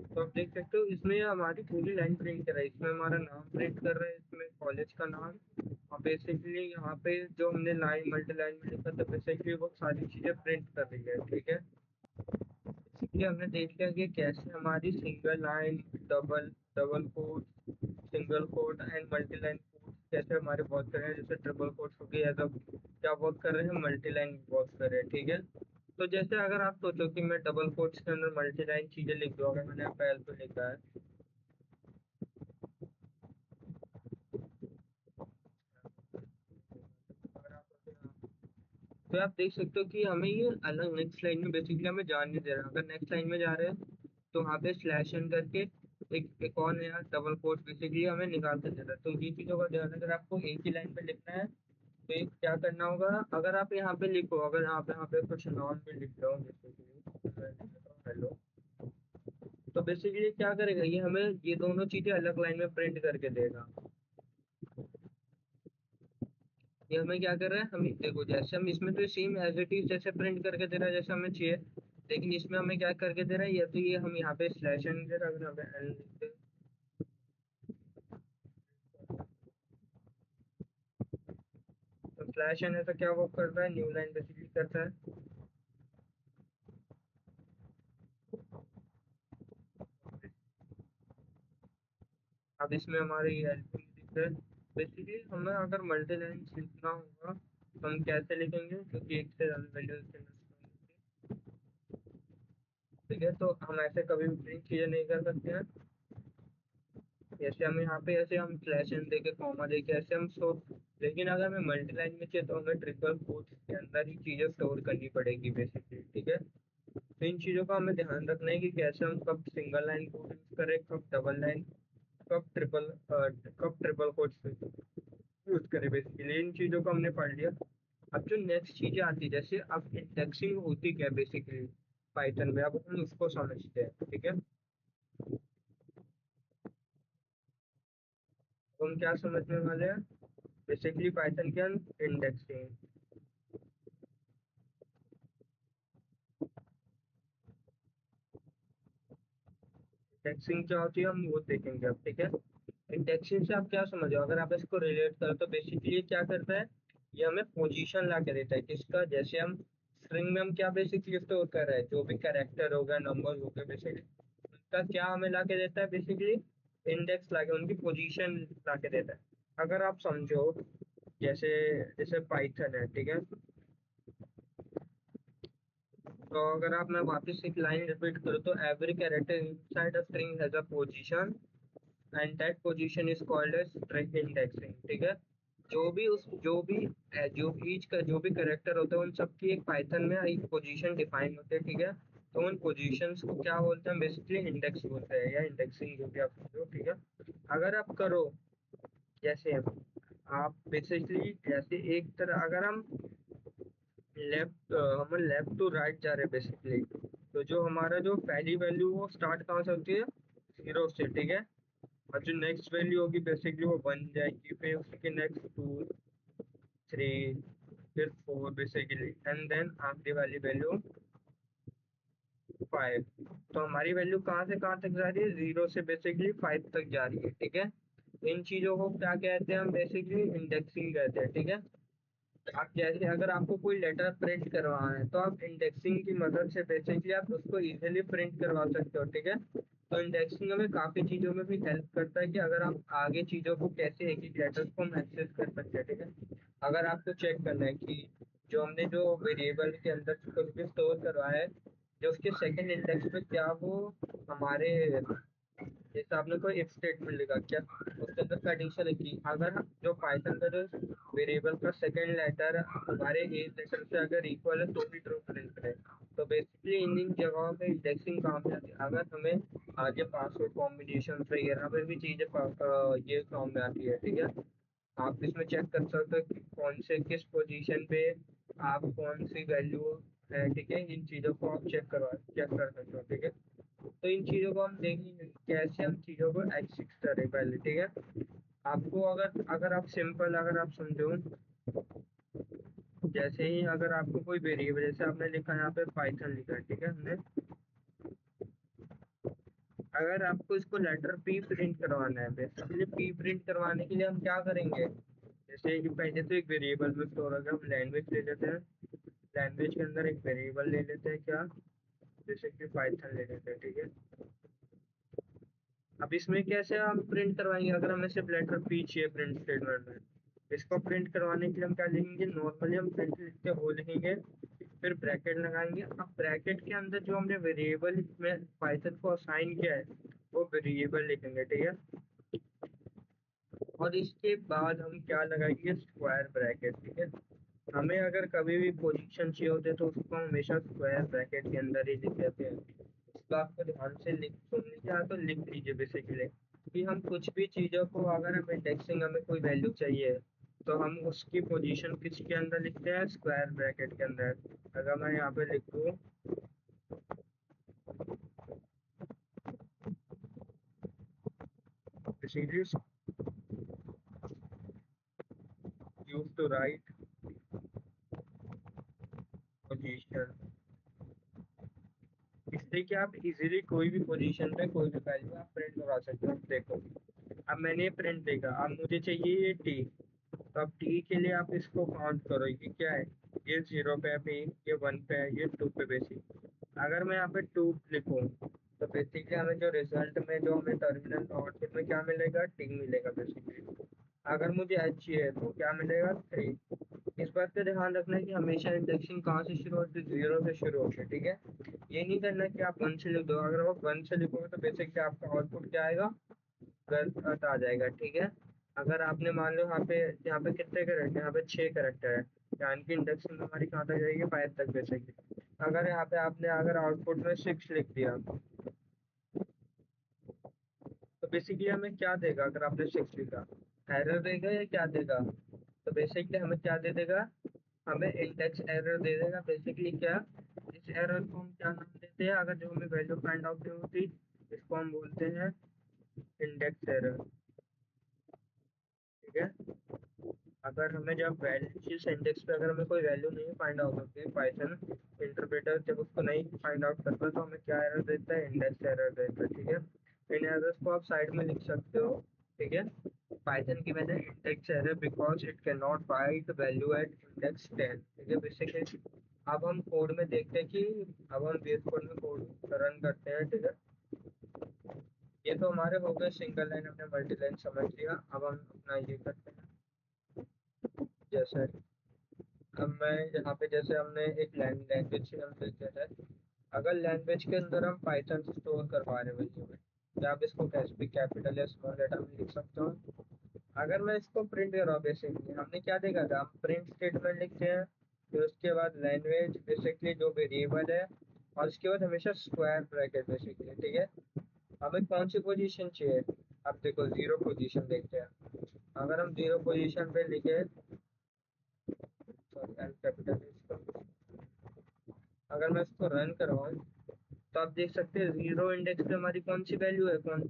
तो आप देख सकते हो इसमें हमारी पूरी लाइन प्रिंट कर रहा है, इसमें हमारा नाम प्रिंट कर रहा है, इसमें कॉलेज का नाम, और बेसिकली यहाँ पे जो हमने लाइन मल्टी लाइन में लिखा था बेसिकली वो सारी चीज़ें प्रिंट कर रही है। ठीक है, इसलिए हमने देख लिया कि कैसे हमारी single line, double double quote, single quote and multi line quote कैसे हमारे वर्क कर रहे हैं। जैसे ट्रिपल कोट्स हो गए, या तो क्या वर्क कर रहे हैं, मल्टी लाइन वर्क कर रहे हैं। ठीक है, तो जैसे अगर आप सोचो कि मैं डबल कोट्स के अंदर मल्टी लाइन चीज़ें लिख दूँ, अगर मैंने पहले तो लिखा है, अगर आप तो आप देख सकते हो कि हमें ये अलग नेक्स्ट लाइन में बेसिकली हमें जान नहीं दे रहा। अगर नेक्स्ट लाइन में जा रहे हैं तो वहाँ पे स्लैश एन करके एक और नया डबल कोट बेसिकली हमें निकाल के दे रहा है। तो ये चीज़ों का ध्यान, अगर आपको एक ही लाइन पे लिखना है तो एक क्या करना होगा, अगर आप यहाँ पे लिखो, अगर आप यहाँ पे कुछ नॉन में लिख रहे हो बेसिकली हेलो, तो बेसिकली क्या करेगा ये, हमें ये दोनों चीज़ें अलग लाइन में प्रिंट करके देगा। ये हमें क्या कर रहा है, हम देखो जैसे हम इसमें तो सेम एज इट इज जैसे प्रिंट करके दे रहा है जैसे हमें चाहिए, लेकिन इसमें हमें क्या करके दे रहा है, या तो ये हम यहाँ पे स्लैश एन दे रहा है, अगर यहाँ पे एन लिखते हैं, तो स्लैश एन ऐसा क्या वर्क करता है, न्यू लाइन बेसिकली करता है। अब इसमें हमारे ये हेल्पिंग दिख रहा है। बेसिकली हमें अगर मल्टी लाइन लिखना होगा तो हम कैसे लिखेंगे, क्योंकि एक से ज़्यादा वैल्यूज के अंदर। ठीक है, तो हम ऐसे कभी भी प्रिंट चीज़ें नहीं कर सकते हैं। जैसे हम यहाँ पे ऐसे हम स्लैश एन देके कॉमा देके ऐसे हम स्टोर, लेकिन अगर हमें मल्टी लाइन में चाहिए तो हमें ट्रिपल कोट्स के अंदर ही चीज़ें स्टोर करनी पड़ेगी बेसिकली। ठीक है, तो इन चीज़ों का हमें ध्यान रखना है कि कैसे हम कब सिंगल लाइन कोड यूज़ करें, कब डबल लाइन, कब ट्रिपल कोट्स यूज़ करें। बेसिकली इन चीज़ों को हमने पढ़ लिया। अब जो नेक्स्ट चीज़ें आती है, जैसे अब इंडेक्सिंग होती क्या बेसिकली पाइथन में, अब हम उसको समझते हैं। ठीक है, तो हम क्या समझने वाले हैं बेसिकली पाइथन के अंदर इंडेक्सिंग। इंडेक्सिंग क्या होती है हम वो देखेंगे अब। ठीक है, इंडेक्सिंग से आप क्या समझो, अगर आप इसको रिलेट करो तो बेसिकली ये क्या करता है, ये हमें पोजीशन ला के देता है किसका, जैसे हम स्ट्रिंग में हम क्या बेसिकली स्टोर कर रहे हैं, जो भी कैरेक्टर हो गया, नंबर हो गया, बेसिकली उनका क्या हमें ला के देता है, बेसिकली इंडेक्स ला के उनकी पोजीशन ला के देता है। अगर आप समझो जैसे जैसे पाइथन है। ठीक है, तो अगर आप मैं वापस एक लाइन रिपीट करूँ तो every character inside a string has a position and that position is called as string indexing. ठीक है, जो भी ईच का जो भी करेक्टर होता है उन सबकी एक पाइथन में एक पोजीशन डिफाइन होते हैं। ठीक है, तो उन पोजीशंस को क्या बोलते हैं, बेसिकली इंडेक्स बोलते हैं या इंडेक्सिंग जो भी आप समझो। ठीक है, अगर आप करो जैसे आप बेसिकली जैसे एक तरह अगर हम लेफ्ट टू राइट जा रहे हैं बेसिकली, तो जो हमारा जो पहली वैल्यू वो स्टार्ट कहाँ से होती है, जीरो से। ठीक है, और जो नेक्स्ट वैल्यू होगी बेसिकली वो बन जाएगी, फिर उसके नेक्स्ट टू, थ्री, फिर फोर बेसिकली, एंड देन आखिरी वाली वैल्यू 5। तो हमारी वैल्यू कहाँ से कहाँ तक जा रही है, 0 से बेसिकली 5 तक जा रही है, ठीक है। इन चीजों को क्या कहते हैं हम, बेसिकली इंडेक्सिंग कहते हैं, ठीक है। आप जैसे अगर आपको कोई लेटर प्रिंट करवाना है तो आप इंडेक्सिंग की मदद से बेसिकली आप उसको इजीली प्रिंट करवा सकते हो, ठीक है। तो इंडेक्सिंग हमें काफी चीजों में भी हेल्प करता है कि अगर आप आगे चीजों को कैसे एक एक लेटर्स को हम एक्सेस कर सकते हैं, ठीक है। अगर आपको चेक करना है कि जो हमने जो वेरिएबल के अंदर कुछ भी स्टोर करवाया है, जो उसके सेकंड इंडेक्स पे क्या वो हमारे, जैसे आपने कोई इफ स्टेटमेंट लिखा क्या, उसके अंदर कंडीशन लिखी, अगर जो पाइथन का जो वेरिएबल का सेकंड लेटर हमारे ए लेटर से अगर इक्वल है तो भी ट्रू प्रिंट करें। तो बेसिकली इन जगहों पे इंडेक्सिंग काम में आती है। अगर हमें आगे पासवर्ड कॉम्बिनेशन वगैरह पे भी चीजें ये काम में आती है, ठीक है। आप इसमें चेक कर सकते हो कि कौन से किस पोजीशन पे आप कौन सी वैल्यू है, ठीक है। इन चीजों को आप चेक कर सकते हो, ठीक है। तो इन चीजों को हम देखेंगे कैसे हम चीजों को एक्सिस करें पहले, ठीक है। आपको अगर अगर आप सिंपल अगर आप समझो, जैसे ही अगर आपको कोई वेरिएबल, जैसे आपने लिखा है यहाँ पे पाइथन लिखा है, ठीक है हमने, अगर आपको इसको लेटर पी प्रिंट करवाना है, बेसिकली पी प्रिंट करवाने के लिए हम क्या करेंगे, जैसे कि पहले तो एक वेरिएबल में स्टोर होगा, हम लैंग्वेज ले लेते हैं। लैंग्वेज के अंदर एक वेरिएबल ले लेते हैं क्या, जैसे कि पाइथन ले लेते हैं, ठीक है। अब इसमें कैसे हम प्रिंट करवाएंगे, अगर हमें सिर्फ लेटर पी चाहिए प्रिंट स्टेटमेंट में, इसको प्रिंट करवाने के लिए हम क्या लिखेंगे, नॉर्मली हम प्रिंट लिख के वो लिखेंगे, फिर ब्रैकेट लगाएंगे। अब ब्रैकेट के अंदर जो हमने वेरिएबल में पाइथन को असाइन किया है वो वेरिएबल लिखेंगे, ठीक है। और इसके बाद हम क्या लगाएंगे, स्क्वायर ब्रैकेट, ठीक है। हमें अगर कभी भी पोजीशन चाहिए होते तो उसको हमेशा स्क्वायर ब्रैकेट के अंदर ही लिख देते हैं। इसको आपको ध्यान से लिख सुन लीजिए, या तो लिख लीजिए बेसिकली कि हम कुछ भी चीज़ों को अगर हम इंडेक्सिंग हमें कोई वैल्यू चाहिए तो हम उसकी पोजीशन किसके अंदर लिखते हैं, स्क्वायर ब्रैकेट के अंदर। अगर मैं यहाँ पे लिखूँ basically use to write position, इससे कि आप इजीली कोई भी पोजीशन पे कोई भी वैल्यू आप प्रिंट करा सकते हो। देखो अब मैंने प्रिंट देखा, अब मुझे चाहिए ये टी, तो अब टी के लिए आप इसको काउंट करो, ये क्या है, ये 0 पे है भाई, ये 1 पे है, ये 2 पे बेसिक। अगर मैं यहाँ पे 2 लिखूँ तो बेसिकली हमें जो रिजल्ट में जो हमें टर्मिनल आउटपुट में क्या मिलेगा, टी मिलेगा बेसिकली। अगर मुझे एच चाहिए तो क्या मिलेगा, 3। इस बात का ध्यान रखना है कि हमेशा इंडेक्सिंग कहाँ से शुरू होती है, 0 से शुरू होती है, ठीक है। ये नहीं करना कि आप 1 से लिख दो, अगर आप 1 से लिखोगे तो बेसिकली आपका आउटपुट क्या आएगा, गलत आ जाएगा, ठीक है। अगर आपने मान लो यहाँ पे कितने करेक्टर, यहाँ पे 6 करेक्टर है, यानी कि इंडेक्सिंग हमारी कहाँ तक जाएगी, 5 तक बेसिकली। अगर यहाँ पे आपने अगर आउटपुट में 6 लिख दिया तो बेसिकली हमें क्या देगा, अगर आपने 6 लिखा, एरर देगा या क्या देगा, तो बेसिकली हमें क्या दे देगा, हमें इंडेक्स एरर दे देगा बेसिकली। क्या, इस एरर को हम क्या नाम देते हैं, अगर जो हमें वैल्यू फाइंड आउट होती इसको हम बोलते हैं इंडेक्स एरर, ठीक है। अगर हमें जब वैल्यू जिस इंडेक्स पे अगर हमें कोई वैल्यू नहीं फाइंड आउट होती, पाइथन इंटरप्रेटर जब उसको नहीं फाइंड आउट करता तो हमें क्या एरर देता है, इंडेक्स एरर देता है, ठीक है। इन एरर्स को आप साइड में लिख सकते हो, ठीक है। पाइथन की वजह index error because it can not find value at index 10, ठीक है बेसिकली। अब हम कोड में देखते हैं कि अब हम बेस कोड में कोड रन करते हैं, ठीक है। ये तो हमारे हो गए सिंगल लाइन, हमने मल्टी लाइन समझ लिया। अब हम अपना ये करते हैं, जैसे अब मैं यहाँ पे जैसे हमने एक लैंग्वेज से हम लिख देते हैं, अगर लैंग्वेज के अंदर हम पाइथन से स्टोर करवा रहे हैं वैल्यू में, या आप इसको कैसे भी कैपिटल या स्मॉल लेटर में लिख सकते हो। अगर मैं इसको प्रिंट कर रहा हूँ, बेसिकली हमने क्या देखा था, हम प्रिंट स्टेटमेंट लिखते हैं, फिर उसके बाद लैंग्वेज बेसिकली जो वेरिएबल है, और उसके बाद हमेशा स्क्वायर ब्रैकेट बेसिकली, ठीक है। हमें कौन सी पोजीशन चाहिए, अब देखो 0 पोजीशन देखते हैं। अगर हम 0 पोजीशन पे लिखे, सॉरी एल कैपिटल, अगर मैं इसको रन करवाऊँ तो आप देख सकते हैं 0 इंडेक्स पे हमारी कौन सी वैल्यू है, कौन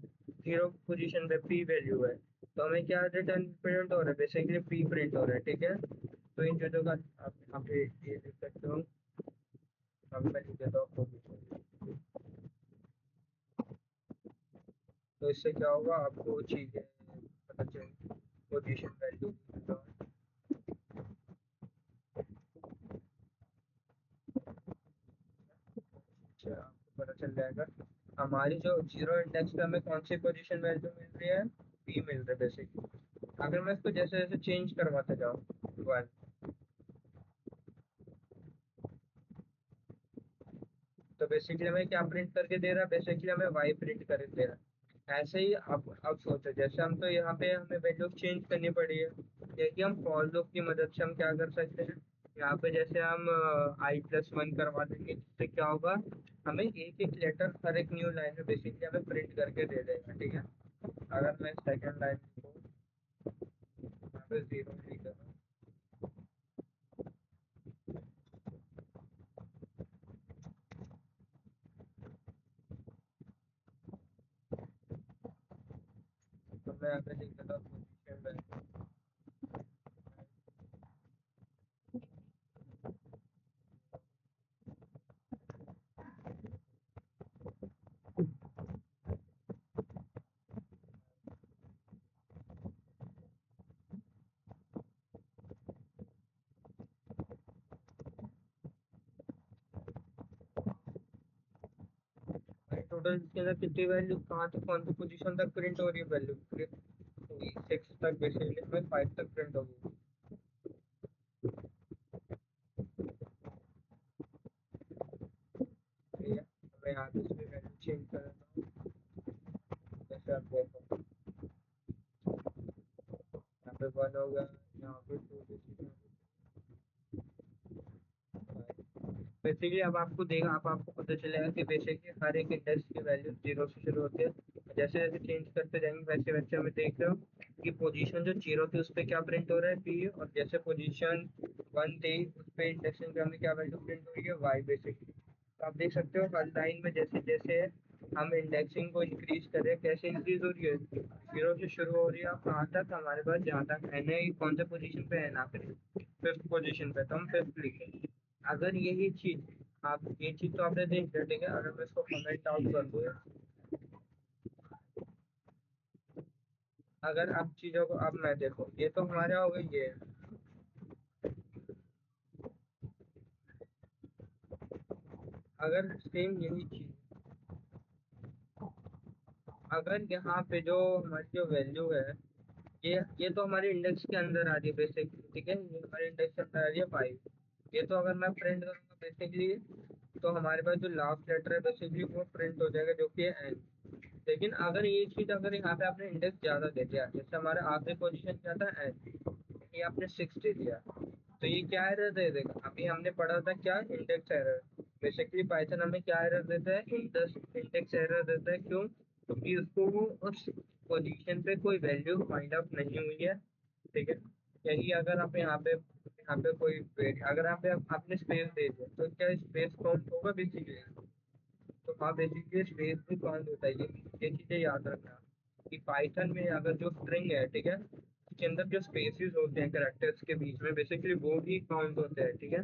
0 पोजीशन पे पी वैल्यू है। तो हमें क्या रिटर्न प्रिंट हो रहा है, बेसिकली पी प्रिंट हो रहा है, ठीक है। तो इन चीज़ों का आप यहाँ पे ये देख सकते हो, अब मैं लिख देता हूँ position। तो इससे क्या होगा, आपको चीज़ें पता चलेंगी, पोजीशन वैल्यू। अच्छा, आपको पता चल जाएगा हमारी जो जीरो इंडेक्स पे हमें कौन सी पोजीशन वैल्यू मिल रही है, बी मिल रही है बेसिकली। अगर मैं इसको जैसे जैसे चेंज करवाता जाऊँ वन, तो बेसिकली हमें क्या प्रिंट करके दे रहा है, बेसिकली हमें वाई प्रिंट करके दे रहा है। ऐसे ही अब सोचो, जैसे हम तो यहाँ पे हमें वैल्यू चेंज करनी पड़ी है, क्योंकि हम फॉर लूप की मदद से हम क्या कर सकते हैं, यहाँ पे जैसे हम i+1 करवा देंगे, जिससे क्या होगा, हमें एक एक लेटर हर एक न्यू लाइन में बेसिकली हमें प्रिंट करके दे देगा, ठीक है। अगर मैं सेकंड लाइन को यहाँ पे जीरो लिख दूँ, तो मैं यहाँ पे लिख देता हूँ पोजीशन टोटल इसके अंदर कितनी वैल्यू कहाँ तक कौन सी पोजीशन तक प्रिंट हो रही है, वैल्यू सिक्स तक, बेसिकली हमें फाइव तक प्रिंट होगी। ठीक है, तो मैं यहाँ पे इसमें वैल्यू चेंज कर देता हूँ। जैसे आप देखो, यहाँ पे वन होगा, यहाँ पे टू, बेसिकली अब आपको देगा, अब आपको पता चलेगा कि बेसिकली हर एक इंडेक्स की वैल्यू जीरो से शुरू होती है। जैसे जैसे चेंज करते जाएंगे वैसे वैसे हमें देख रहे हो कि पोजीशन जो जीरो थी उस पर क्या प्रिंट हो रहा है, पी, और जैसे पोजीशन वन थी उस पर इंडेक्सिंग पे हमें क्या वैल्यू प्रिंट हो रही है, वाई बेसिकली। तो आप देख सकते हो हर लाइन में जैसे जैसे हम इंडेक्सिंग को इंक्रीज कर रहे हैं, कैसे इंक्रीज हो रही है, जीरो से शुरू हो रही है, और कहाँ तक हमारे पास जहाँ तक एन है, कौन से पोजीशन पे है ना, फिफ्थ पोजीशन पे, तो हम फिफ्थ लिखेंगे। अगर यही चीज, आप ये चीज तो आपने देख लिया, ठीक है। अगर मैं इसको कमेंट आउट कर दूँ, अगर आप चीजों को, अब मैं देखो, ये तो हमारा हो गई ये, अगर सेम यही चीज, अगर यहाँ पे जो हमारी जो वैल्यू है, ये तो हमारे इंडेक्स के अंदर आ रही है बेसिकली, ठीक है, ये हमारे इंडेक्स के अंदर आ रही है फाइव। ये तो अगर मैं प्रिंट करूंगा बेसिकली, तो हमारे पास जो लास्ट लेटर है बेसिकली वो प्रिंट हो जाएगा, जो कि है एन। लेकिन अगर ये चीज, अगर यहाँ पे आपने इंडेक्स ज्यादा दे दिया, जैसे हमारा आखिरी पोजीशन क्या था एन, ये आपने सिक्स दे दिया, तो ये क्या एरर दे देगा, अभी हमने पढ़ा था क्या, इंडेक्स एरर। बेसिकली पाइथन हमें क्या एरर देता है, इंडेक्स एरर देता है, क्यों, क्योंकि उसको वो उस पोजीशन पे कोई वैल्यू फाइंड आउट नहीं हुई है, ठीक है। यही अगर आप यहाँ पे कोई अगर आपने स्पेस दे दिया, तो क्या स्पेस काउंट होगा बेसिकली, तो हाँ बेसिकली स्पेस भी काउंट होता है, ये चीजें याद रखना कि पाइथन में अगर जो स्ट्रिंग है, ठीक है, उसके अंदर जो स्पेसेस होते हैं कैरेक्टर्स के बीच में, बेसिकली वो भी काउंट होते हैं, ठीक है।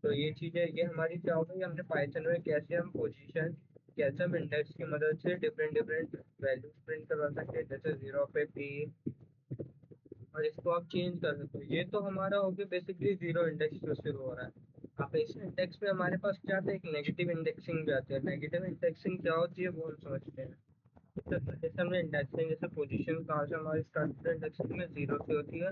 तो ये चीजें, ये हमारी क्या होगा, ये हमने पाइथन में कैसे हम पोजीशन, कैसे हम इंडेक्स की मदद से डिफरेंट डिफरेंट वैल्यूज प्रिंट करवा सकते हैं, जैसे जीरो पे पी, और इसको आप चेंज कर सकते हो। ये तो हमारा हो गया बेसिकली जीरो इंडेक्स जो शुरू हो रहा है। अब इस इंडेक्स में हमारे पास क्या आता है, एक नेगेटिव इंडेक्सिंग भी आती है। नेगेटिव इंडेक्सिंग क्या होती है वो हम समझते हैं। तो जैसे हमने इंडेक्सिंग, जैसे पोजीशन कहाँ से हमारी स्टार्ट इंडेक्सिंग में जीरो से होती है,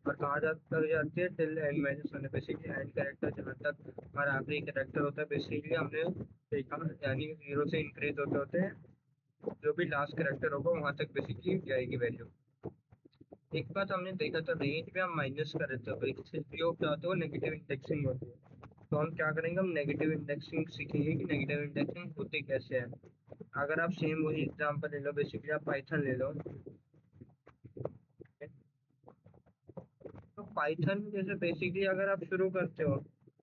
और कहाँ तक जाती है, till and minus one, basically and character जहाँ तक हमारा आखिरी कैरेक्टर होता है, बेसिकली हमने देखा, यानी जीरो से इंक्रीज होते होते हैं, जो भी लास्ट कैरेक्टर होगा वहां तक बेसिकली जाएगी वैल्यू। एक बात हमने देखा था, रेंज में हम माइनस कर रहे थे, तो इससे जो क्या होता है वो नेगेटिव इंडेक्सिंग होती है। तो हम क्या करेंगे, हम नेगेटिव इंडेक्सिंग सीखेंगे कि नेगेटिव इंडेक्सिंग होती कैसे है। अगर आप सेम वही एग्जांपल ले लो, बेसिकली आप पाइथन ले लो, तो पाइथन में जैसे बेसिकली अगर आप शुरू करते हो,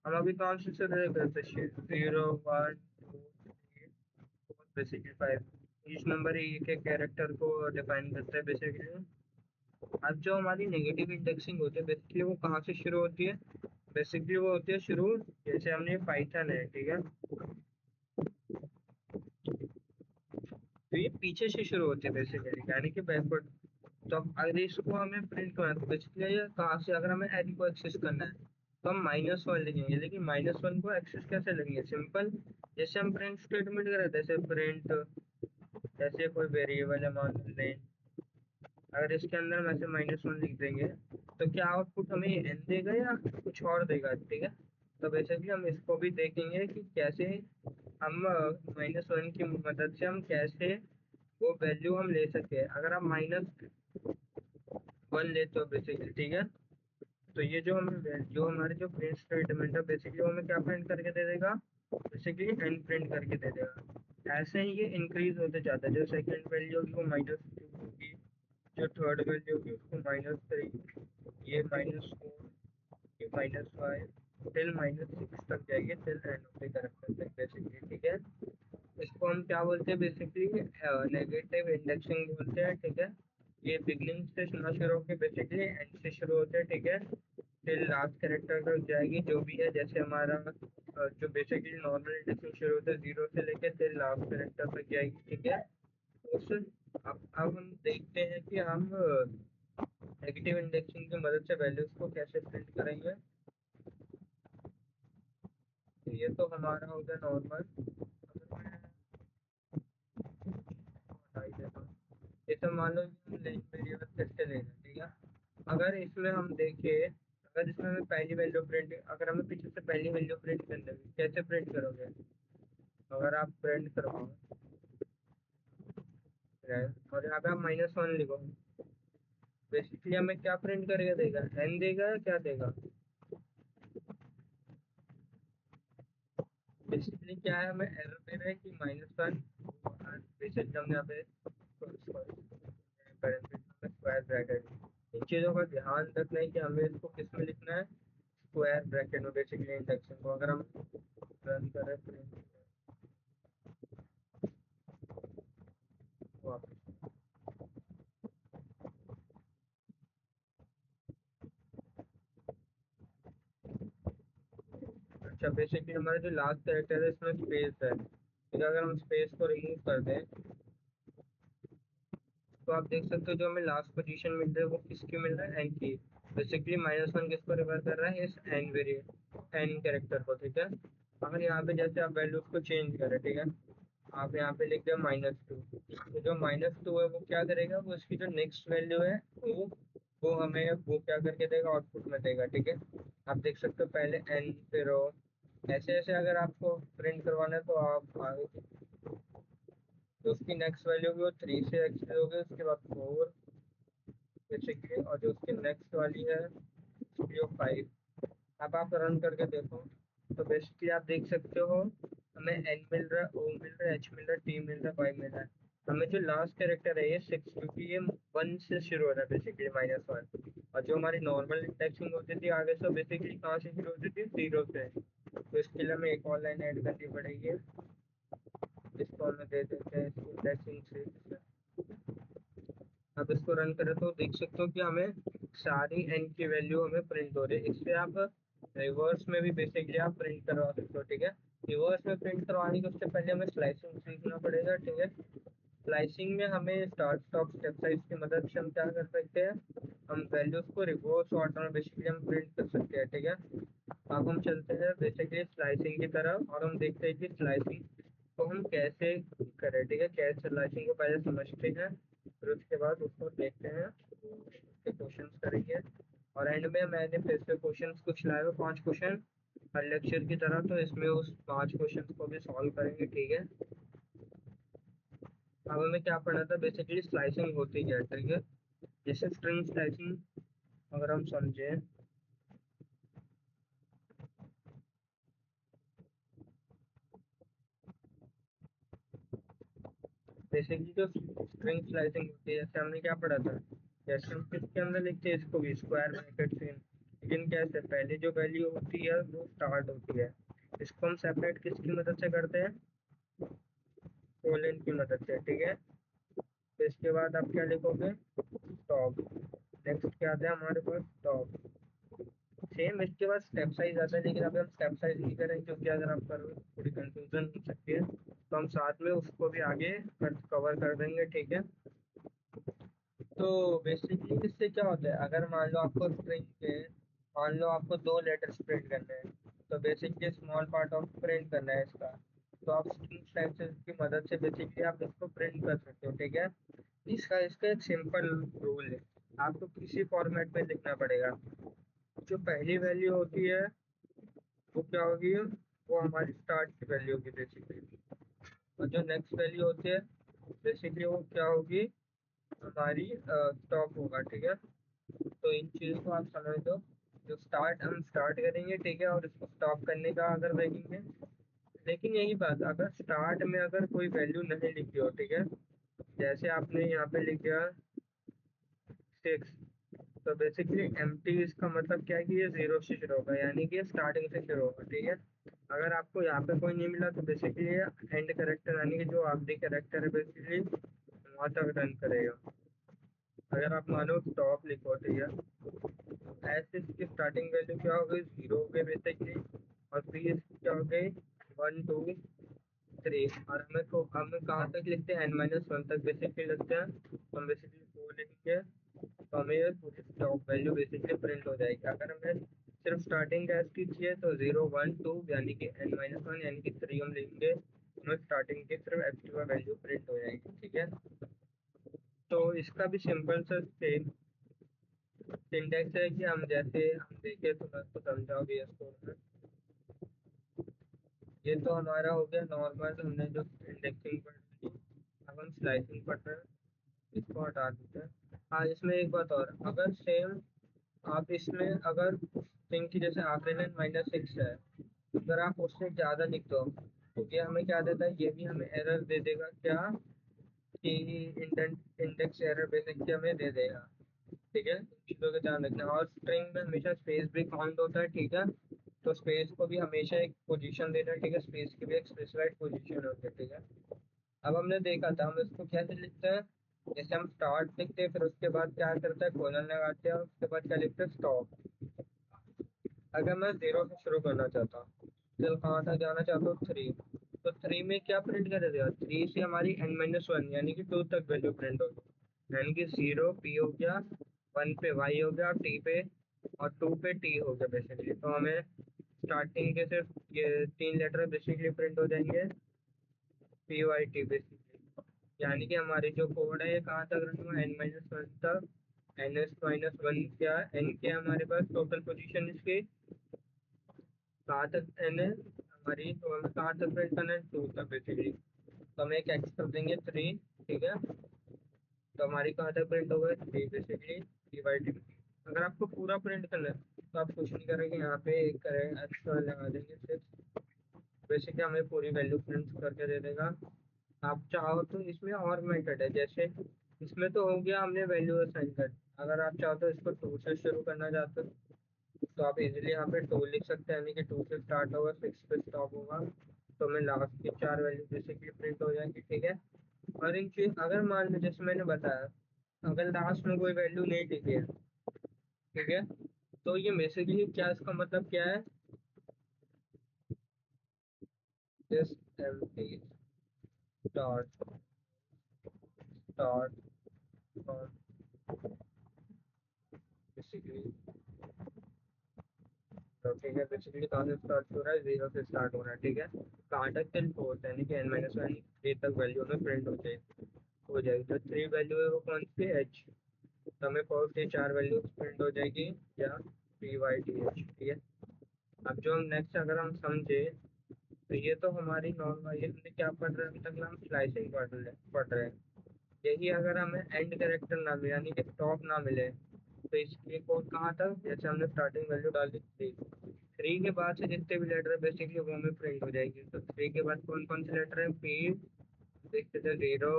हम अभी कौन से शुरू करते हैं, zero one two three four, basically five, इस नंबर एक एक कैरेक्टर को डिफाइन करते हैं बेसिकली। अब जो हमारी नेगेटिव इंडेक्सिंग होती है बेसिकली वो कहाँ से शुरू होती है, बेसिकली वो होती है शुरू, जैसे हमने पाइथन है, ठीक है, तो ये पीछे से शुरू होते हैं बेसिकली, यानी कि बैकवर्ड। तो अब अगर इसको हमें प्रिंट करना है तो बेसिकली ये कहाँ से, अगर हमें एन को एक्सेस करना है तो हम -1 लिखेंगे, लेकिन -1 को एक्सेस कैसे लिखेंगे? सिंपल, जैसे हम प्रिंट स्टेटमेंट कर जैसे प्रिंट, जैसे कोई वेरिएबल है मान लें, अगर इसके अंदर हम ऐसे -1 लिख देंगे तो क्या आउटपुट हमें एन देगा या कुछ और देगा? ठीक है, तो बेसिकली हम इसको भी देखेंगे कि कैसे हम -1 की मदद से हम कैसे वो वैल्यू हम ले सकते हैं। अगर आप -1 लेते हो बेसिकली, ठीक है, तो ये जो हमें जो हमारे जो प्रिंट स्टेटमेंट है बेसिकली वो हमें क्या प्रिंट करके दे देगा? बेसिकली एन प्रिंट करके दे देगा। ऐसे ही ये इंक्रीज होते जाता है, जो सेकंड वैल्यू होगी वो -2 होगी, जो थर्ड वैल्यू होगी उसको -3, ये -4, ये -5, टिल -6 तक जाएगी, till end of the character तक बेसिकली। ठीक है, इसको हम क्या बोलते हैं? बेसिकली नेगेटिव इंडेक्सिंग बोलते हैं। ठीक है, ये बिगनिंग से ना शुरू होकर बेसिकली एंड से शुरू होते हैं। ठीक है, फिर लास्ट कैरेक्टर तक जाएगी जो भी है, जैसे हमारा जो बेसिकली नॉर्मल इंडेक्सिंग शुरू होता है 0 से लेकर फिर लास्ट कैरेक्टर तक जाएगी। ठीक है, उस अब हम देखते हैं कि हम नेगेटिव इंडेक्सिंग की मदद से वैल्यूज को कैसे प्रिंट करेंगे। तो ये तो हमारा हो गया नॉर्मल। अगर मैं बता ही देता हूँ, जैसे मान लो कि हम लेंथ वेरिएबल फिर से ले रहे हैं। ठीक है, अगर इसमें हम देखें, अगर इसमें हमें पहली वैल्यू प्रिंट, अगर हमें पीछे से पहली वैल्यू प्रिंट करनी है, कैसे प्रिंट करोगे? अगर आप प्रिंट करवाओ और यहाँ पे आप -1 लिखो, बेसिकली हमें क्या प्रिंट करके देगा? एन देगा या क्या देगा? बेसिकली क्या है, हमें एरर दे रहा है कि -1, बेसिकली हमने यहाँ पे स्क्वायर ब्रैकेट, इन चीज़ों का ध्यान रखना है कि हमें इसको किस में लिखना है, स्क्वायर ब्रैकेट में बेसिकली इंडेक्सिंग को। अगर हम रन करें प्रिंट वापस, अच्छा बेसिकली हमारा जो लास्ट कैरेक्टर है इसमें स्पेस है, ठीक है, अगर हम स्पेस को रिमूव कर दें तो आप देख सकते हो जो हमें लास्ट पोजीशन मिल रही है वो किसकी मिल रहा है? एन की। बेसिकली -1 किसको रिफर कर रहा है? इस एन वेरिएबल एन कैरेक्टर को। ठीक है, अगर यहाँ पे जैसे आप वैल्यूज को चेंज करें, ठीक है, आप यहाँ पे लिख दो -2, तो जो -2 है वो क्या करेगा? वो इसकी जो नेक्स्ट वैल्यू है वो हमें वो क्या करके देगा? आउटपुट में देगा। ठीक है, आप देख सकते हो पहले एन फिर ओ, ऐसे ऐसे अगर आपको प्रिंट करवाना है तो आप आगे तो उसकी नेक्स्ट वैल्यू भी वो 3 से एक्सेस होगी, उसके बाद 4 बेसिकली, और जो उसकी नेक्स्ट वाली है उसकी वो 5। अब आप रन करके देखो तो बेसिकली आप देख सकते हो हमें एन मिल रहा है, ओ मिल रहा है, एच मिल रहा है, टी मिल रहा है, वाई मिल रहा है। हमें जो लास्ट कैरेक्टर है ये 6, क्योंकि ये 1 से शुरू हो रहा है बेसिकली -1, और जो हमारी नॉर्मल इंडेक्सिंग होती थी आगे से बेसिकली कहाँ से शुरू होती थी? 0 से। तो इसके लिए हमें एक और लाइन ऐड करनी पड़ेगी, जिसको हमें दे देते हैं इसकी इंडेक्सिंग से। अब इसको रन करें तो देख सकते हो कि हमें सारी एन की वैल्यू हमें प्रिंट हो रही है। इससे आप रिवर्स में भी बेसिकली आप प्रिंट करवा सकते हो। ठीक है, रिवर्स में प्रिंट करवाने के उससे पहले हमें स्लाइसिंग सीखना पड़ेगा। ठीक है, स्लाइसिंग में हमें स्टार्ट स्टॉप स्टेप साइज की मदद से हम क्या कर सकते हैं? हम वैल्यूज को रिवर्स ऑर्डर में बेसिकली हम प्रिंट कर सकते हैं। ठीक है, अब हम चलते हैं बेसिकली स्लाइसिंग की तरफ और हम देखते हैं कि स्लाइसिंग को हम कैसे करें। ठीक है, कैसे स्लाइसिंग को पहले समझते हैं, फिर उसके बाद उसको देखते हैं, उसके क्वेश्चंस करेंगे, और एंड में मैंने फिर से क्वेश्चंस कुछ लाए हुए 5 क्वेश्चन हर लेक्चर की तरह, तो इसमें उस 5 क्वेश्चंस को भी सॉल्व करेंगे। ठीक है, अब हमें क्या पढ़ना था? बेसिकली स्लाइसिंग होती क्या है। ठीक है, जैसे स्ट्रिंग स्लाइसिंग अगर हम समझें, बेसिकली जो स्ट्रिंग स्लाइसिंग होती है, जैसे हमने क्या पढ़ा था, जैसे हम किसके अंदर लिखते हैं इसको भी स्क्वायर ब्रैकेट से, लेकिन कैसे पहले जो वैल्यू होती है वो स्टार्ट होती है, इसको हम सेपरेट किसकी मदद से करते हैं? कोलन की मदद से। ठीक है, तो इसके बाद आप क्या लिखोगे? स्टॉप। नेक्स्ट क्या आता है हमारे पास? स्टॉप। सेम इसके बाद स्टेप साइज आता है, लेकिन अभी हम स्टेप साइज नहीं करेंगे क्योंकि अगर आप करोगे तो थोड़ी कंफ्यूजन हो सकती है, तो हम साथ में उसको भी आगे कवर कर देंगे, ठीक है। तो बेसिकली इससे क्या होता है, अगर मान लो आपको स्ट्रिंग के, मान लो आपको दो लेटर्स प्रिंट करने हैं, तो basically small part of print करना है इसका, तो आप स्ट्रिंग स्लाइसेस की मदद से बेसिकली आप इसको प्रिंट कर सकते हो, ठीक है। इसका इसका एक सिंपल रूल है, आपको किसी फॉर्मेट में लिखना पड़ेगा। जो पहली वैल्यू होती है वो क्या होगी, वो हमारी स्टार्ट की वैल्यू होगी बेसिकली, और जो नेक्स्ट वैल्यू होती है बेसिकली वो क्या होगी, हमारी स्टॉप होगा, ठीक है। तो इन चीज़ों को आप समझ दो, जो स्टार्ट हम स्टार्ट करेंगे, ठीक है, और इसको स्टॉप करने का अगर देखेंगे, लेकिन यही बात, अगर स्टार्ट में अगर कोई वैल्यू नहीं लिखी हो, ठीक है, जैसे आपने यहाँ पे लिख दिया 6, तो बेसिकली एम्प्टी इसका मतलब क्या है कि ये जीरो से शुरू होगा, यानी कि स्टार्टिंग से शुरू होगा, ठीक है। अगर आपको यहाँ पे कोई नहीं मिला तो बेसिकली ये एंड करेक्टर यानी कि जो आखिरी करेक्टर है बेसिकली वहाँ तक रन करेगा। अगर आप मानो स्टॉप लिखो, ठीक है, ऐसे इसकी स्टार्टिंग वैल्यू क्या हो गई, जीरो हो गई बेसिकली, और फिर इसकी क्या हो गई 1 2 3, और हमें कहाँ तक लिखते हैं n-1 तक बेसिकली लिखते हैं, तो हम बेसिकली 4 लिखेंगे, तो हमें ये पूरी स्टॉप वैल्यू बेसिकली प्रिंट हो जाएगी। अगर हमें सिर्फ स्टार्टिंग कैश की चाहिए तो 0 1 2 यानी कि n-1 यानी कि 3 हम लिखेंगे, हमें स्टार्टिंग की सिर्फ एक्टिवा वैल्यू प्रिंट हो जाएगी, ठीक है। तो इसका भी सिंपल सा सेम सिंटेक्स है कि हम जैसे हम देखें तो मैं आपको समझाओगे इसको में। ये तो हमारा हो गया नॉर्मल, हमने जो इंडेक्सिंग पढ़ ली, अब हम स्लाइसिंग पढ़ रहे हैं, इसको हटा देते हैं। हाँ, इसमें एक बात और, अगर सेम आप इसमें अगर स्ट्रिंग की जैसे आखिरी लाइन -6 है, अगर आप उससे ज़्यादा लिख दो तो ये हमें क्या देता है, ये भी हमें एरर दे देगा क्या, कि इंडेक्स एरर बेसिकली हमें दे देगा, ठीक है। इन चीज़ों का ध्यान रखना, और स्ट्रिंग में हमेशा स्पेस भी काउंट होता है, ठीक है। तो स्पेस को भी हमेशा एक पोजीशन देना है, ठीक है, स्पेस की भी एक स्पेसिफाइड पोजीशन होती है, ठीक है। अब हमने देखा था हम इसको कैसे लिखते हैं, जैसे हम स्टार्ट लिखते हैं फिर उसके बाद क्या करते हैं कोलन लगाते हैं, और उसके बाद क्या लिखते हैं स्टॉप। अगर मैं 0 से शुरू करना चाहता हूँ, चल कहाँ तक जाना चाहता हूँ 3, तो 3 में क्या प्रिंट करेगा, 3 से हमारी n-1 यानी कि 2 तक वैल्यू प्रिंट होगी, यानी कि 0 p हो गया, 1 पे y हो गया, t पे, और 2 पे t हो गया बेसिकली। तो हमें स्टार्टिंग के सिर्फ ये 3 लेटर बेसिकली प्रिंट हो जाएंगे, पी वाई टी बेसिकली, यानी कि हमारी जो कोड है ये कहाँ तक रन हुआ, n-1 तक। n-1 क्या, n क्या है हमारे पास टोटल पोजीशन इसकी, कहाँ तक n है हमारी, तो हमें कहाँ तक प्रिंट करना है 2 तक बेसिकली, तो हम एक एक्स कर देंगे 3, ठीक है। तो हमारी कहाँ तक प्रिंट होगा 3 बेसिकली, डी बाई डी। अगर आपको पूरा प्रिंट करना है तो आप कुछ नहीं करेंगे, यहाँ पे एक करें एक्स्ट्रा लगा देंगे सिर्फ, बेसिकली हमें पूरी वैल्यू प्रिंट करके दे देगा। आप चाहो तो इसमें और मेथड है, जैसे इसमें तो हो गया हमने वैल्यू असाइन कर, अगर आप चाहो तो इसको 2 से शुरू करना चाहते हो तो आप इजीली यहाँ पे 2 लिख सकते हैं, यानी कि 2 से स्टार्ट होगा 6 पे स्टॉप होगा, तो हमें लास्ट की 4 वैल्यू बेसिकली प्रिंट हो जाएंगी, ठीक है। और इन चीज अगर मान लो जैसे मैंने बताया, अगर लास्ट में कोई वैल्यू नहीं लिखी है, ठीक है, तो ये बेसिकली क्या, इसका मतलब क्या है, just empty start start from basically, तो ठीक है, बेसिकली कहाँ से स्टार्ट हो रहा है, 0 से स्टार्ट हो रहा है, ठीक है। कहाँ तक टिल 4 यानी कि n-1 3 तक वैल्यू में प्रिंट हो जाएगी। जो 3 वैल्यू है वो कौन सी है, h, तो हमें कौन सी 4 वैल्यू प्रिंट हो जाएगी, या पी वाई टी एच, ठीक है। अब जो हम नेक्स्ट अगर हम समझे, तो ये तो हमारी नॉर्मल, ये हमने क्या पढ़ रहे हैं अभी तक, हम स्लाइसिंग पढ़ रहे हैं। यही अगर हमें एंड कैरेक्टर ना मिले यानी कि स्टॉप ना मिले, तो इसके कोड कहाँ तक, जैसे हमने स्टार्टिंग वैल्यू डाल दी 3 के बाद से जितने भी लेटर है बेसिकली वो हमें प्रिंट हो जाएगी। तो 3 के बाद कौन कौन से लेटर है, पी, देखते थे 0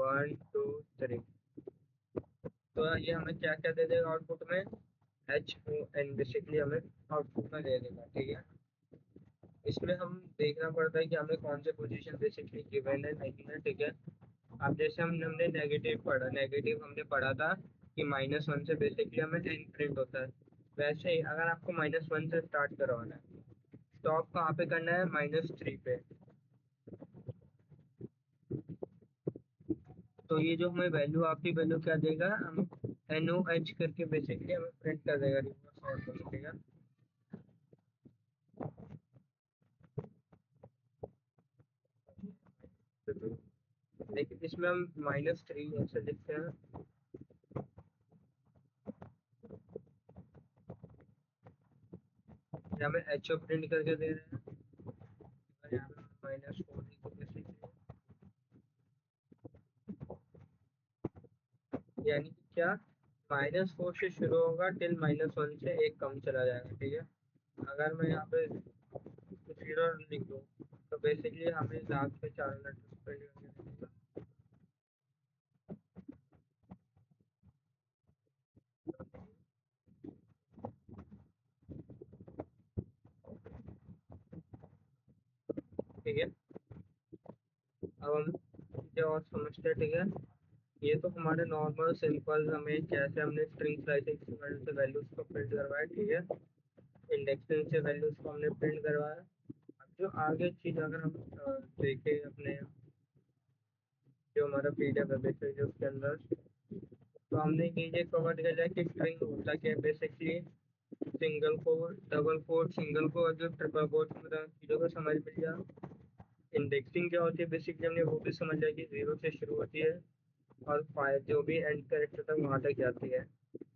1 2 3, तो ये हमें क्या क्या दे देगा आउटपुट में, एच ओ एन बेसिकली हमें आउटपुट में दे देगा, ठीक है। इसमें हम देखना पड़ता है कि हमें कौन से पोजीशन बेसिकली गिवन है नहीं है, ठीक है। अब जैसे हमने नेगेटिव पढ़ा, नेगेटिव हमने पढ़ा था कि -1 से बेसिकली हमें n प्रिंट होता है, वैसे ही अगर आपको -1 से स्टार्ट करवाना है, स्टॉप कहाँ पे करना है, -3 पे। तो ये जो हमें वैल्यू आपकी वैल्यू क्या देगा, हम NOH करके बेसिकली हमें प्रिंट कर देगा रिवर्स ऑर्डर, ठीक है। लेकिन इसमें हम -3 ऐसे लिखते हैं, हमें HO प्रिंट करके दे रहे हैं। अगर यहाँ पे -4 लिखो बेसिकली, यानी कि क्या, -4 से शुरू होगा टिल -1 से एक कम चला जाएगा, ठीक है। अगर मैं यहाँ पे 0 लिख दूँ तो बेसिकली हमें लास्ट में 4 लेटर प्रिंट करके देगा। ठीक है, अब हम चीज़ें और समझते हैं, ठीक है। ये तो हमारे नॉर्मल सिंपल, हमें कैसे हमने स्ट्रिंग स्लाइसिंग से वैल्यूज को प्रिंट करवाया, ठीक है। इंडेक्सिंग से वैल्यूज को हमने प्रिंट करवाया। अब जो आगे चीज़ अगर हम देखें अपने जो हमारा पीडीएफ है बेसिकली उसके अंदर, तो हमने ये कवर किया जाए कि स्ट्रिंग होता क्या है basically, single quote, double quote, single quote, जो ट्रिपल कोट, मतलब चीज़ों को समझ में लिया। इंडेक्सिंग क्या होती है बेसिकली हमने वो भी समझ लिया कि 0 से शुरू होती है और फाइव जो भी एंड करेक्टर तक वहाँ तक जाती है।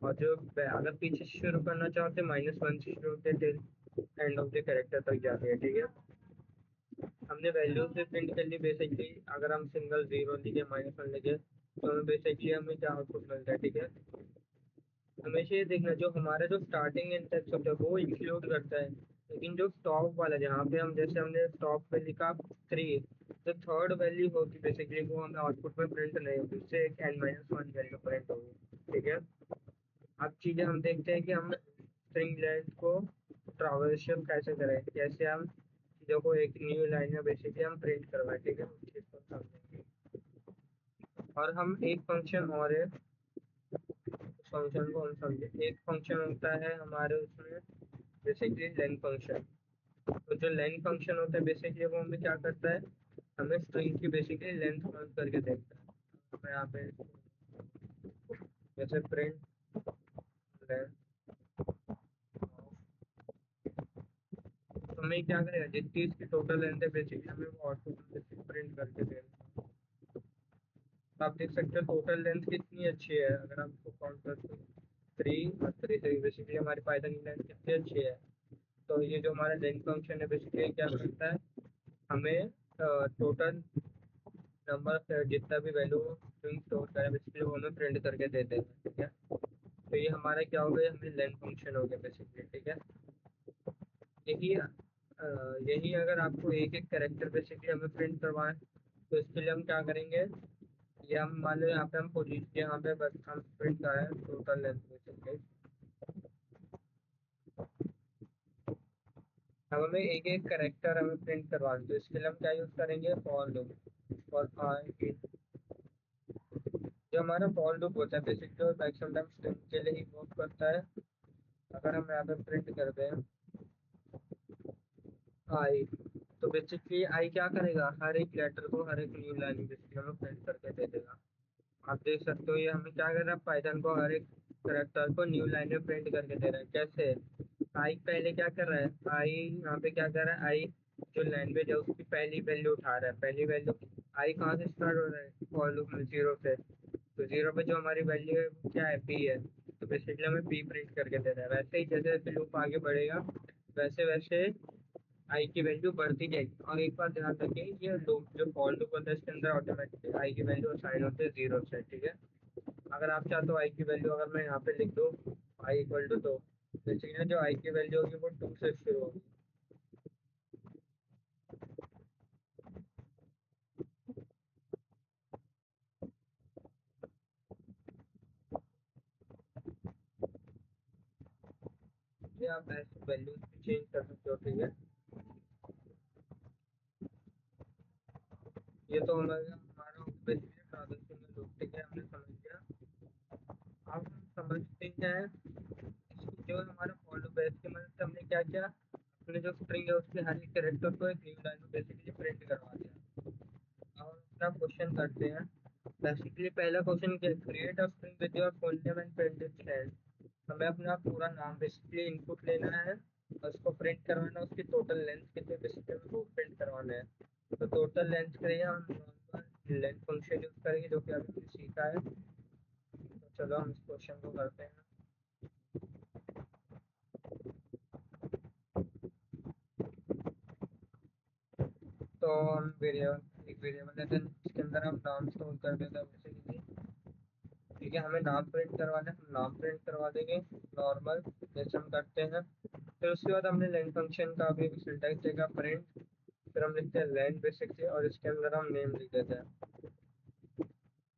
और जो अगर पीछे से शुरू करना चाहते हैं, -1 से शुरू होते हैं till end of the character तक जाती है, ठीक है। हमने वैल्यूज भी प्रिंट कर ली बेसिकली, अगर हम सिंगल 0 लिखे, -1 लिखे, तो हमें बेसिकली हमें क्या आउटपुट मिलता है, ठीक है। हमेशा ये देखना जो हमारा जो स्टार्टिंग इंडेक्स होता है वो इंक्लूड करता है, लेकिन जो स्टॉप वाला जहाँ पे हम, जैसे हमने स्टॉप पे लिखा 3, जो थर्ड वैल्यू होगी बेसिकली वो हमें आउटपुट में प्रिंट नहीं होगी, उससे एक N-1 वैल्यू प्रिंट होगी, ठीक है। अब चीज़ें हम देखते हैं कि हम स्ट्रिंग लेंथ को ट्रांजिशन कैसे करें, कैसे हम चीज़ों को एक न्यू लाइन में बेसिकली हम प्रिंट करवाएं, ठीक है, उस चीज़ को समझेंगे। और हम एक फंक्शन और है, फंक्शन को हम समझे, एक फंक्शन होता है हमारे उसमें बेसिकली लेन फंक्शन। तो जो लेन फंक्शन होता है बेसिकली वो हमें क्या करता है, हमें स्ट्रिंग की बेसिकली लेंथ काउंट करके देता है। मैं यहाँ पे जैसे प्रिंट लेंथ, तो हमें क्या करेगा, जितनी इसकी टोटल लेंथ है बेसिकली हमें वो आउटपुट प्रिंट करके देगा। तो आप देख सकते हो टोटल लेंथ कितनी अच्छी है, अगर आप उसको काउंट करते हो 3 और 3 से बेसिकली हमारी पाइथन की लेंथ कितनी अच्छी है। तो ये जो हमारा लेंथ फंक्शन है बेसिकली क्या करता है, हमें टोटल नंबर जितना भी वैल्यू स्ट्रिंग स्टोर करें बेसिकली वो हमें प्रिंट करके दे देगा, ठीक है। तो ये हमारा क्या हो गया, हमें लेंथ फंक्शन हो गया बेसिकली, ठीक है। यही यही अगर आपको एक एक कैरेक्टर बेसिकली हमें प्रिंट करवाएं, तो इसके लिए हम क्या करेंगे, ये हम मान लो यहाँ पे हम पोजीशन, यहाँ पे बस हम प्रिंट कर रहे हैं टोटल लेंथ बेसिकली। अब हमें एक एक करेक्टर हमें प्रिंट करवाना, तो इसके लिए हम क्या यूज़ करेंगे, फॉर लूप। और जो हमारा फॉर लूप होता है बेसिकली वो मैक्सिमम टाइम स्ट्रिंग के लिए ही वर्क करता है। अगर हम यहाँ पे प्रिंट करते हैं आई, तो बेसिकली आई क्या करेगा, हर एक लेटर को हर एक न्यू लाइन बेसिकली हमें प्रिंट करके दे देगा। आप देख सकते हो ये हमें क्या कर रहा है, पाइथन को हर एक करेक्टर को न्यू लाइन में प्रिंट करके दे रहा है। कैसे, आई पहले क्या कर रहा है, आई यहाँ पे क्या कर रहा है, आई जो लैंग्वेज है उसकी पहली वैल्यू उठा रहा है, पहली वैल्यू आई कहाँ से स्टार्ट हो रहा है, फॉर लूप में 0 से। तो 0 पे जो हमारी वैल्यू है वो क्या है, पी है। तो बेसिकली हमें पी प्रिंट करके दे रहा है। वैसे ही जैसे जैसे लूप आगे बढ़ेगा वैसे वैसे आई की वैल्यू बढ़ती जाएगी। और एक बात ध्यान रखिए, ये लूप जो फॉर लूप होता है इसके अंदर ऑटोमेटिकली आई की वैल्यू असाइन होती है 0 से, ठीक है। अगर आप चाहते हो आई की वैल्यू अगर मैं यहाँ पे लिख दूँ आई इक्वल टू 2, बेसिकली जो आई की वैल्यू होगी वो 2 से शुरू होगी। ये आप ऐसे वैल्यूज भी चेंज कर सकते हो, ठीक है। ये तो हमारा हमारा बेसिकली ट्रांजेक्शन लूप, ठीक है, हमने समझ लिया। अब हम समझते हैं इसकी जो है हमारा फॉलो बैच की मदद से हमने क्या किया, अपने जो स्ट्रिंग है उसके हर एक कैरेक्टर को एक न्यू लाइन में बेसिकली प्रिंट करवा दिया। अब हम अपना क्वेश्चन करते हैं। बेसिकली पहला क्वेश्चन क्या, create a string with your full name and print it stand. हमें अपना पूरा नाम बेसिकली इनपुट लेना है और उसको प्रिंट करवाना है, उसकी टोटल लेंथ कितनी बेसिकली वो प्रिंट करवाना है। तो टोटल लेंथ के लिए हम नॉर्मल लेंथ फंक्शन यूज करेंगे जो कि अभी हमने सीखा है। तो चलो हम इस क्वेश्चन को करते हैं। तो हम वेरिएबल एक वेरिएबल लेते हैं जिसके अंदर हम नाम स्टोर कर देते हैं बेसिकली। ठीक है, हमें नाम प्रिंट करवाना है, हम नाम प्रिंट करवा देंगे नॉर्मल जैसे हम करते हैं। फिर उसके बाद हमने लेंथ फंक्शन का भी सिंटैक्स देगा प्रिंट। फिर हम लिखते हैं लेंथ बेसिकली और इसके अंदर हम नेम लिख देते हैं।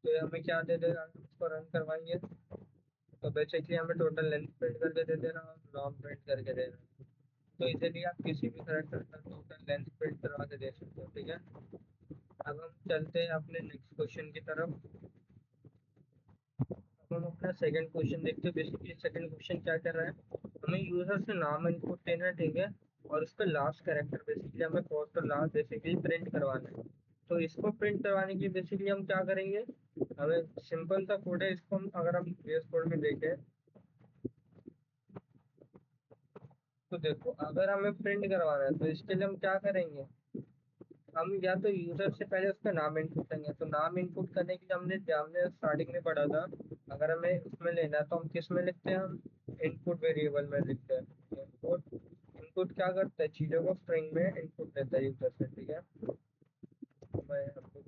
तो ये हमें क्या दे देगा, हम इसको रन करवाएंगे तो बेसिकली हमें टोटल लेंथ प्रिंट करके दे देना और नाम प्रिंट करके दे देना। तो इजीली आप किसी भी करेक्टर का टोटल लेंथ प्रिंट करवा के दे सकते हो। ठीक है, अब हम चलते हैं अपने नेक्स्ट क्वेश्चन की तरफ। अब हम अपना सेकंड क्वेश्चन देखते हैं। बेसिकली सेकंड क्वेश्चन क्या कर रहा है, हमें यूजर से नाम इनपुट लेना है। ठीक है, और उसका लास्ट कैरेक्टर बेसिकली हमें फर्स्ट और लास्ट बेसिकली प्रिंट करवाना है। तो इसको प्रिंट करवाने के लिए बेसिकली हम क्या करेंगे, हमें सिंपल सा कोड है, इसको हम अगर हम बेस कोड में देखें तो देखो, अगर हमें प्रिंट करवाना है तो इसके लिए हम क्या करेंगे, हम या तो यूजर से पहले उसका नाम इनपुट करेंगे। तो नाम इनपुट करने के लिए हमने हमने स्टार्टिंग में पढ़ा था, अगर हमें उसमें लेना है तो हम किस में लिखते हैं, हम इनपुट वेरिएबल में लिखते हैं। इनपुट इनपुट क्या करता है, चीजों को स्ट्रिंग में इनपुट देता है यूजर से। ठीक है, मैं आपको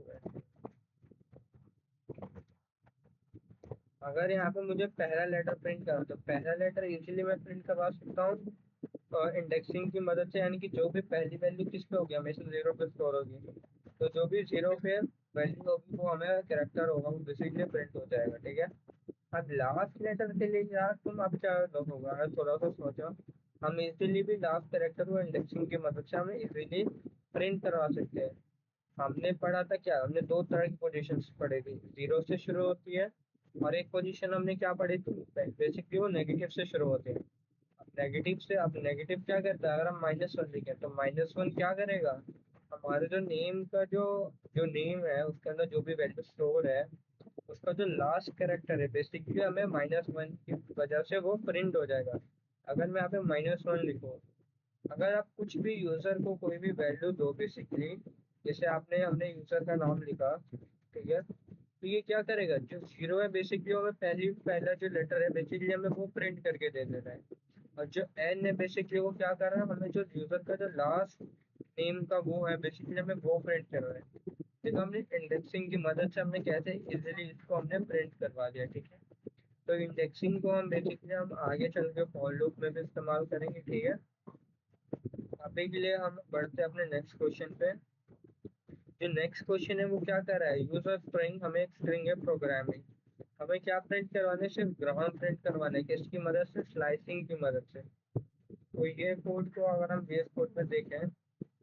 अगर यहाँ पे मुझे पहला लेटर प्रिंट करना तो पहला लेटर इजीली मैं प्रिंट करवा सकता हूँ इंडेक्सिंग की मदद से, यानी कि जो भी पहली वैल्यू किस पे होगी हमेशा जीरो पे स्टोर होगी। तो जो भी जीरो पे वैल्यू होगी वो हमें कैरेक्टर होगा वो बेसिकली प्रिंट हो जाएगा। ठीक है, अब लास्ट लेटर के लिए यार तुम अब क्या होगा, अगर थोड़ा सा सोचो, हम इजीली भी लास्ट कैरेक्टर को इंडेक्सिंग की मदद से हमें इजीली प्रिंट करवा सकते हैं। हमने पढ़ा था क्या, हमने दो तरह की पोजीशंस पढ़ी थी, जीरो से शुरू होती है और एक पोजीशन हमने क्या पढ़ी थी, बेसिकली वो नेगेटिव से शुरू होती है। अब नेगेटिव से, अब नेगेटिव क्या करता है, अगर हम -1 लिखें तो -1 क्या करेगा, हमारे जो नेम का जो जो नेम है उसके अंदर जो भी वैल्यू स्टोर है उसका जो लास्ट कैरेक्टर है बेसिकली हमें -1 की वजह से वो प्रिंट हो जाएगा। अगर मैं यहाँ पे -1 लिखूँ, अगर आप कुछ भी यूजर को कोई भी वैल्यू दो बेसिकली, जैसे आपने हमने यूजर का नाम लिखा, ठीक है, तो ये क्या करेगा, जो जीरो है बेसिकली हमें पहला जो लेटर है बेसिकली हमें वो प्रिंट करके दे देना है। और जो एन है बेसिकली वो क्या कर रहा है, हमें जो यूजर का जो लास्ट नेम का वो है बेसिकली हमें वो प्रिंट कर रहा है। देखो, हमने इंडेक्सिंग की मदद से हमने कैसे इजीली इसको हमने प्रिंट करवा दिया। ठीक है, तो इंडेक्सिंग को हम बेसिकली हम आगे चल के फॉर लूप में भी इस्तेमाल करेंगे। ठीक है, अभी के लिए हम बढ़ते हैं अपने नेक्स्ट क्वेश्चन पे। जो नेक्स्ट क्वेश्चन है वो क्या कर रहा है, यूजर स्ट्रिंग, हमें एक स्ट्रिंग है प्रोग्रामिंग, हमें क्या प्रिंट करवाने, सिर्फ ग्राम प्रिंट करवाने के, इसकी मदद से स्लाइसिंग की मदद से। तो ये कोड को अगर हम बेस कोड में देखें,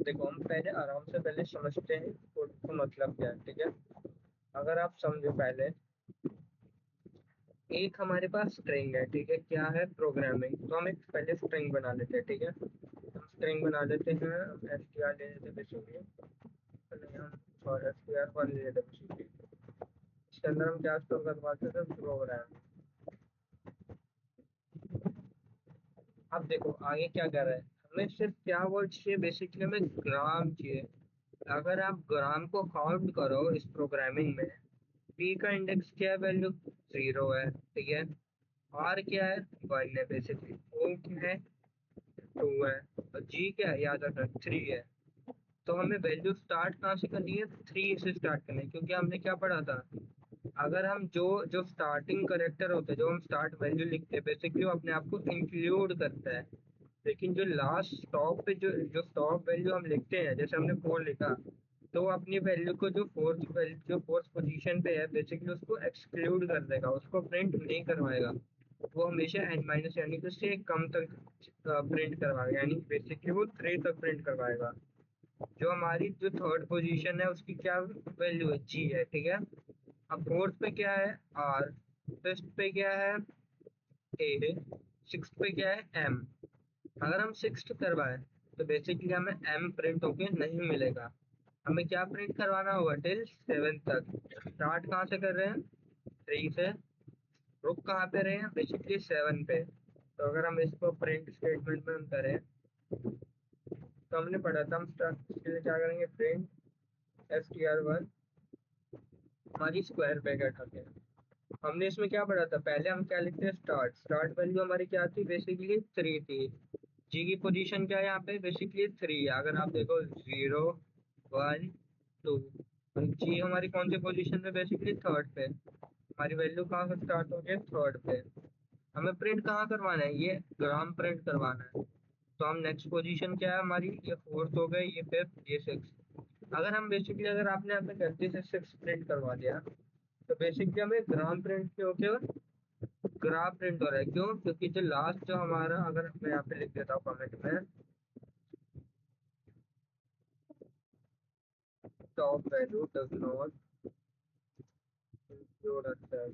देखो हम पहले आराम से पहले समझते हैं कोड का मतलब क्या है। ठीक है, अगर आप समझो, पहले एक हमारे पास स्ट्रिंग है, ठीक है, क्या है, प्रोग्रामिंग। तो हम एक पहले स्ट्रिंग बना लेते हैं। ठीक है, हम स्ट्रिंग बना लेते हैं, हम str ले लेते हैं बेसिकली, नहीं हम सॉरी str1 ले लेते हैं बेसिकली। इसके अंदर हम क्या स्टोर करवाते थे, प्रोग्राम। अब देखो आगे क्या कर रहा है, हमें सिर्फ क्या वर्ड चाहिए, बेसिकली हमें ग्राम चाहिए। अगर आप ग्राम को काउंट करो इस प्रोग्रामिंग में, पी का इंडेक्स क्या है, वैल्यू 0 है। ठीक है, आर क्या है, 1 है बेसिकली, ओ क्या है, 2 है, और जी क्या है, याद रखना 3 है। तो हमें वैल्यू स्टार्ट कहाँ से करनी है, 3 से स्टार्ट करनी है, क्योंकि हमने क्या पढ़ा था, अगर हम जो जो स्टार्टिंग करेक्टर होते हैं, जो हम स्टार्ट वैल्यू लिखते हैं बेसिकली वो अपने आप को इंक्लूड करता है। लेकिन जो लास्ट स्टॉप पे जो जो स्टॉप वैल्यू हम लिखते हैं, जैसे हमने 4 लिखा, तो वो अपनी वैल्यू को जो फोर्थ वैल्यू जो फोर्थ पोजीशन पे है बेसिकली उसको एक्सक्लूड कर देगा, उसको प्रिंट नहीं करवाएगा। वो हमेशा एन माइनस यानी कि उससे कम तक प्रिंट करवाएगा, यानी बेसिकली वो 3 तक प्रिंट करवाएगा। जो हमारी जो थर्ड पोजीशन है उसकी क्या वैल्यू है, जी है। ठीक है, अब फोर्थ पे क्या है, आर, फिफ्थ पे क्या है, ए, सिक्स पे क्या है एम, अगर हम सिक्स करवाएं तो बेसिकली हमें एम प्रिंट होके नहीं मिलेगा, हमें क्या प्रिंट करवाना होगा टिल सेवन तक। स्टार्ट कहाँ से कर रहे हैं, थ्री से, रुक कहाँ पे रहे हैं, बेसिकली सेवन पे। तो अगर हम इसको प्रिंट स्टेटमेंट में हम करें, तो हमने पढ़ा था हम स्टार्ट इसके लिए क्या करेंगे, प्रिंट str1 हमारी स्क्वायर ब्रैकेट होते हैं। हमने इसमें क्या पढ़ा था, पहले हम क्या लिखते हैं, स्टार्ट, स्टार्ट वैल्यू हमारी क्या थी, बेसिकली थ्री थी। जी की पोजीशन क्या है यहाँ पे, बेसिकली थ्री। अगर आप देखो जीरो, वन, टू, जी हमारी कौन सी पोजीशन में, बेसिकली थर्ड पे। हमारी वैल्यू कहाँ से स्टार्ट हो गई, थर्ड पे। हमें प्रिंट कहाँ करवाना है, ये ग्राम प्रिंट करवाना है। तो हम नेक्स्ट पोजीशन क्या है हमारी, ये फोर्थ हो गई, ये फिफ्थ, ये सिक्स। अगर हम बेसिकली अगर आपने अपने गलती से सिक्स प्रिंट करवा दिया, तो बेसिकली हमें ग्राम प्रिंट क्यों क्यों ग्राफ प्रिंट हो रहा है, क्यों, क्योंकि जो लास्ट जो हमारा, अगर मैं यहाँ पे लिख देता हूँ कमेंट में, top value does not include अच्छा,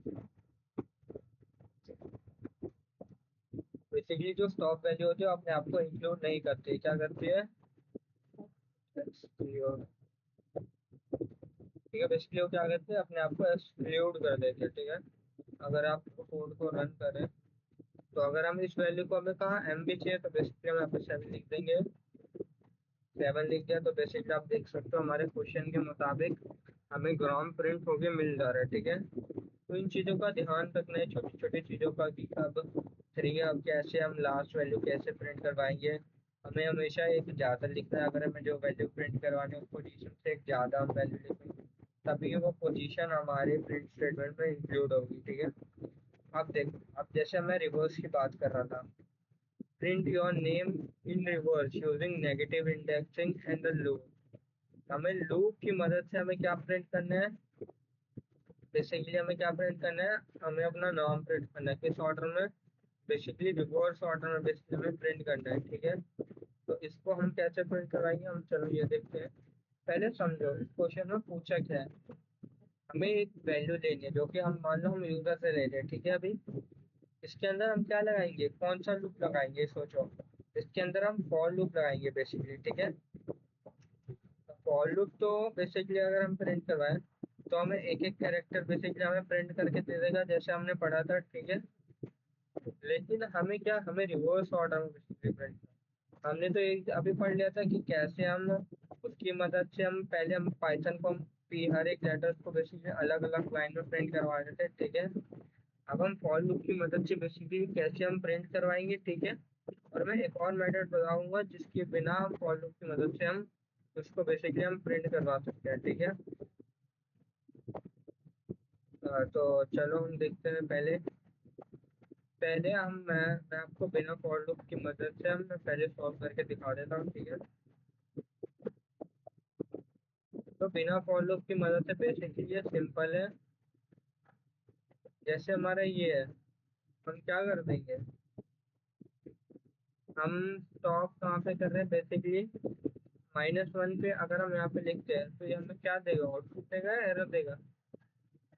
बेसिकली जो स्टॉप वैल्यू होती है वो अपने आप को इंक्लूड नहीं करती, क्या करती है, exclude। ठीक है, बेसिकली वो क्या करते हैं, अपने आप को एक्सक्लूड कर देते हैं। ठीक है, अगर आप कोड को रन करें, तो अगर हम इस वैल्यू को, हमें कहाँ एम भी चाहिए, तो बेसिकली हम यहाँ पे सेवन लिख देंगे। सेवन लिख दिया तो बेसिकली आप देख सकते हो हमारे क्वेश्चन के मुताबिक हमें ग्राम प्रिंट होके मिल जा रहा है। ठीक है, तो इन चीज़ों का ध्यान रखना है, छोटी छोटी चीज़ों का, कि अब थ्री, अब कैसे हम लास्ट वैल्यू कैसे प्रिंट करवाएंगे। हमें हमेशा एक ज़्यादा लिखना है, अगर हमें जो वैल्यू प्रिंट करवानी है उस पोजीशन से एक ज़्यादा हम वैल्यू लिखेंगे, तभी वो पोजीशन हमारे प्रिंट स्टेटमेंट में इंक्लूड होगी। ठीक है, अब देखो, अब जैसे मैं रिवर्स की बात कर रहा था, print your name in reverse using negative indexing and the loop. हमें लूप की मदद से हमें क्या प्रिंट करना है, बेसिकली हमें क्या प्रिंट करना है, हमें अपना नाम प्रिंट करना है, किस ऑर्डर में, बेसिकली रिवर्स ऑर्डर में बेसिकली हमें प्रिंट करना है। ठीक है, तो इसको हम कैसे प्रिंट करवाएंगे, हम चलो ये देखते हैं। पहले समझो इस क्वेश्चन में पूछा क्या है, हमें एक वैल्यू लेनी है जो कि हम मान लो हम यूजर से ले रहे हैं। ठीक है, अभी इसके अंदर हम क्या लगाएंगे, कौन सा लूप लगाएंगे, सोचो। इसके अंदर हम फॉर लूप लगाएंगे बेसिकली। ठीक है, फॉर लूप तो बेसिकली अगर हम प्रिंट करवाएं, तो हमें एक एक कैरेक्टर बेसिकली हमें प्रिंट करके दे देगा, जैसे हमने पढ़ा था। ठीक है, लेकिन हमें क्या, हमें रिवर्स ऑर्डर में बेसिकली प्रिंट, हमने तो एक अभी पढ़ लिया था कि कैसे हम उसकी मदद से हम पहले हम पाइथन को हम हर एक लेटर्स को बेसिकली अलग अलग लाइन में प्रिंट करवा रहे थे। ठीक है, अब हम फॉर लूप की मदद से बेसिकली कैसे हम प्रिंट करवाएंगे। ठीक है, और मैं एक और मेथड बताऊंगा जिसके बिना हम फॉर लूप की मदद से हम उसको बेसिकली हम प्रिंट करवा सकते हैं। ठीक है, तो चलो हम देखते हैं। पहले पहले मैं आपको बिना फॉर लूप की मदद से हम मैं पहले सॉल्व करके दिखा देता हूँ। ठीक है, तो बिना फॉर लूप की मदद से बेसिकली ये सिंपल है। जैसे हमारा ये है, हम क्या कर देंगे, हम स्टॉप कहाँ पे कर रहे हैं, बेसिकली -1 पे अगर हम यहाँ पे लिखते हैं तो ये हमें क्या देगा, आउटपुट देगा, एरर देगा।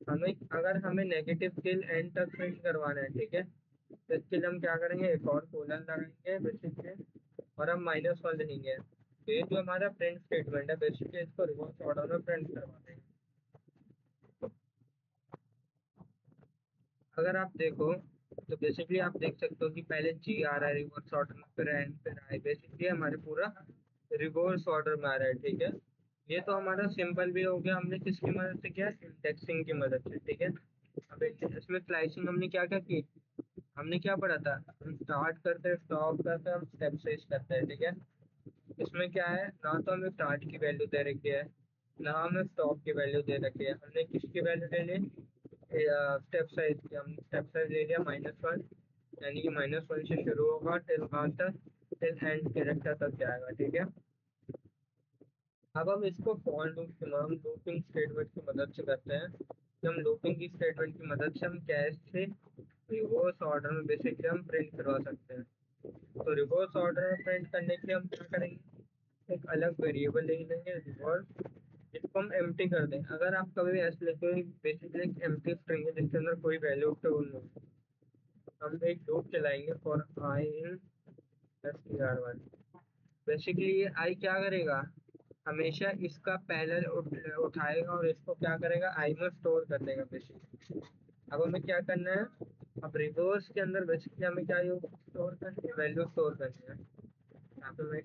हमें अगर हमें नेगेटिव टिल एंड तक प्रिंट करवाना है, ठीक है, तो इसके लिए हम क्या करेंगे, एक और कोलन लगाएंगे बेसिकली, और हम -1 लिखेंगे। तो ये जो हमारा प्रिंट स्टेटमेंट है बेसिकली इसको रिवर्स ऑर्डर में प्रिंट करवा देंगे। अगर आप देखो तो बेसिकली आप देख सकते हो कि पहले जी आ रहा है रिवर्स ऑर्डर में, फिर एन, फिर आई, बेसिकली हमारे पूरा रिवर्स ऑर्डर में आ रहा है। ठीक है, ये तो हमारा सिंपल भी हो गया, हमने किसकी मदद से किया, इंडेक्सिंग की मदद से। ठीक है, अब इसमें स्लाइसिंग हमने क्या क्या की, हमने क्या पढ़ा था, हम स्टार्ट करते हैं, स्टॉप करते हैं, हम स्टेप साइज करते हैं। ठीक है, इसमें क्या है, ना तो हमें स्टार्ट की वैल्यू दे रखी है, ना हमें स्टॉप की वैल्यू दे रखी है, हमने किसकी वैल्यू ले ली, स्टेप साइज की। हम स्टेप साइज ले लिया -1, यानी कि -1 से शुरू होगा टिल कहाँ तक, टिल एंड कैरेक्टर तक जाएगा। ठीक है, अब हम इसको फॉर लूप की हम लूपिंग स्टेटमेंट की मदद से करते हैं, कि हम लूपिंग की स्टेटमेंट की मदद से हम कैसे रिवर्स ऑर्डर में बेसिकली हम प्रिंट करवा सकते हैं। तो रिवर्स ऑर्डर में प्रिंट करने के लिए हम क्या करेंगे, एक अलग वेरिएबल ले लेंगे रिवर्स, इसको हम एम्प्टी कर दें। अगर आप कभी ऐसे लिखते हो बेसिकली एक एम्प्टी स्ट्रिंग है जिसके अंदर कोई वैल्यू स्टोर नहीं है, हम एक लूप चलाएंगे for I in str1। Basically ये आई क्या करेगा, हमेशा इसका पैरेलल उठाएगा और इसको क्या करेगा, आई में स्टोर कर देगा बेसिकली। अब हमें क्या करना है, अब रिवर्स के अंदर बेसिकली हमें क्या स्टोर करनी है, वैल्यू स्टोर करनी है। यहाँ पे मैं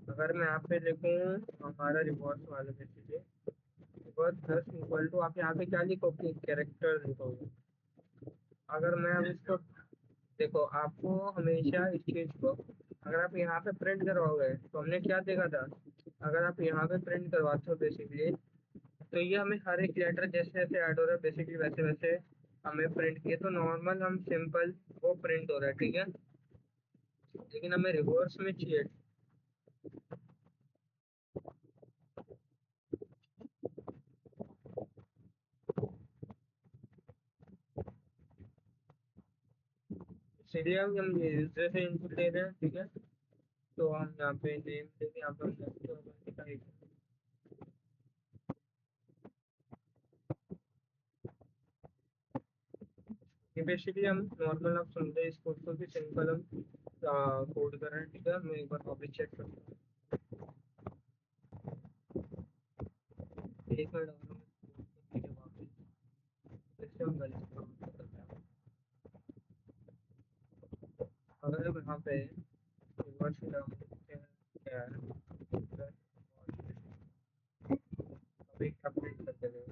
अगर मैं यहाँ पे लिखूँ हमारा रिवर्स वाला basically reverse plus equal to, आप यहाँ पे क्या लिखोगे, कैरेक्टर लिखोगे। अगर मैं अब इसको देखो, आपको हमेशा इस चीज को अगर आप यहाँ पे प्रिंट करवाओगे तो हमने क्या देखा था, अगर आप यहाँ पे प्रिंट करवाते हो बेसिकली, तो ये हमें हर एक लेटर जैसे जैसे ऐड हो रहा है बेसिकली वैसे वैसे हमें प्रिंट किए, तो नॉर्मल हम सिंपल वो प्रिंट हो रहा है, ठीक है। लेकिन हमें रिवर्स में चाहिए। इसीलिए हम ये यूजर से इनपुट ले रहे हैं, ठीक है। तो हम यहाँ पे नेम देंगे, यहाँ पे बेसिकली हम नॉर्मल आप सुनते हैं इस कोड को भी सिंपल हम कोड कर रहे हैं, ठीक है। मैं एक बार वापस चेक करता हूँ, एक मिनट और हम ठीक है वापस फिर से हम गलती काम करते हैं। अगर हम यहाँ पे रिवर्स डाउन लिखते हैं क्या है, अभी अपडेट करते हैं।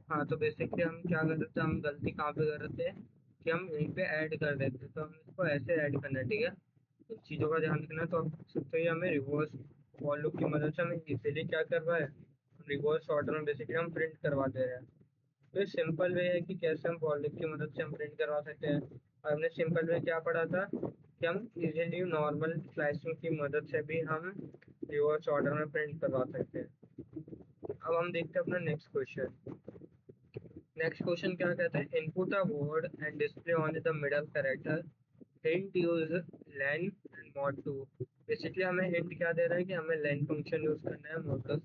हाँ तो बेसिकली हम क्या कर रहे थे, हम गलती कहाँ पे कर रहे थे कि हम यहीं पे ऐड कर देते, तो हम इसको ऐसे ऐड करना है, ठीक है। इन चीज़ों का ध्यान रखना है। तो हम सकते ही हमें रिवर्स फॉर लूप की मदद से हमें इजीली क्या कर रहा है, रिवर्स ऑर्डर में बेसिकली हम प्रिंट करवा दे रहे हैं। तो ये सिंपल वे है कि कैसे हम फॉर लूप की मदद से हम प्रिंट करवा सकते हैं। और हमने सिंपल वे क्या पढ़ा था कि हम इजीली नॉर्मल स्लाइसिंग की मदद से भी हम रिवर्स ऑर्डर में प्रिंट करवा सकते हैं। अब हम देखते हैं अपना नेक्स्ट क्वेश्चन। नेक्स्ट क्वेश्चन क्या कहता है, input a word and display on the middle character, hint use lane and mod to. Basically हमें हिंट क्या दे रहा है कि हमें लेन फंक्शन यूज करना है, मॉडुलस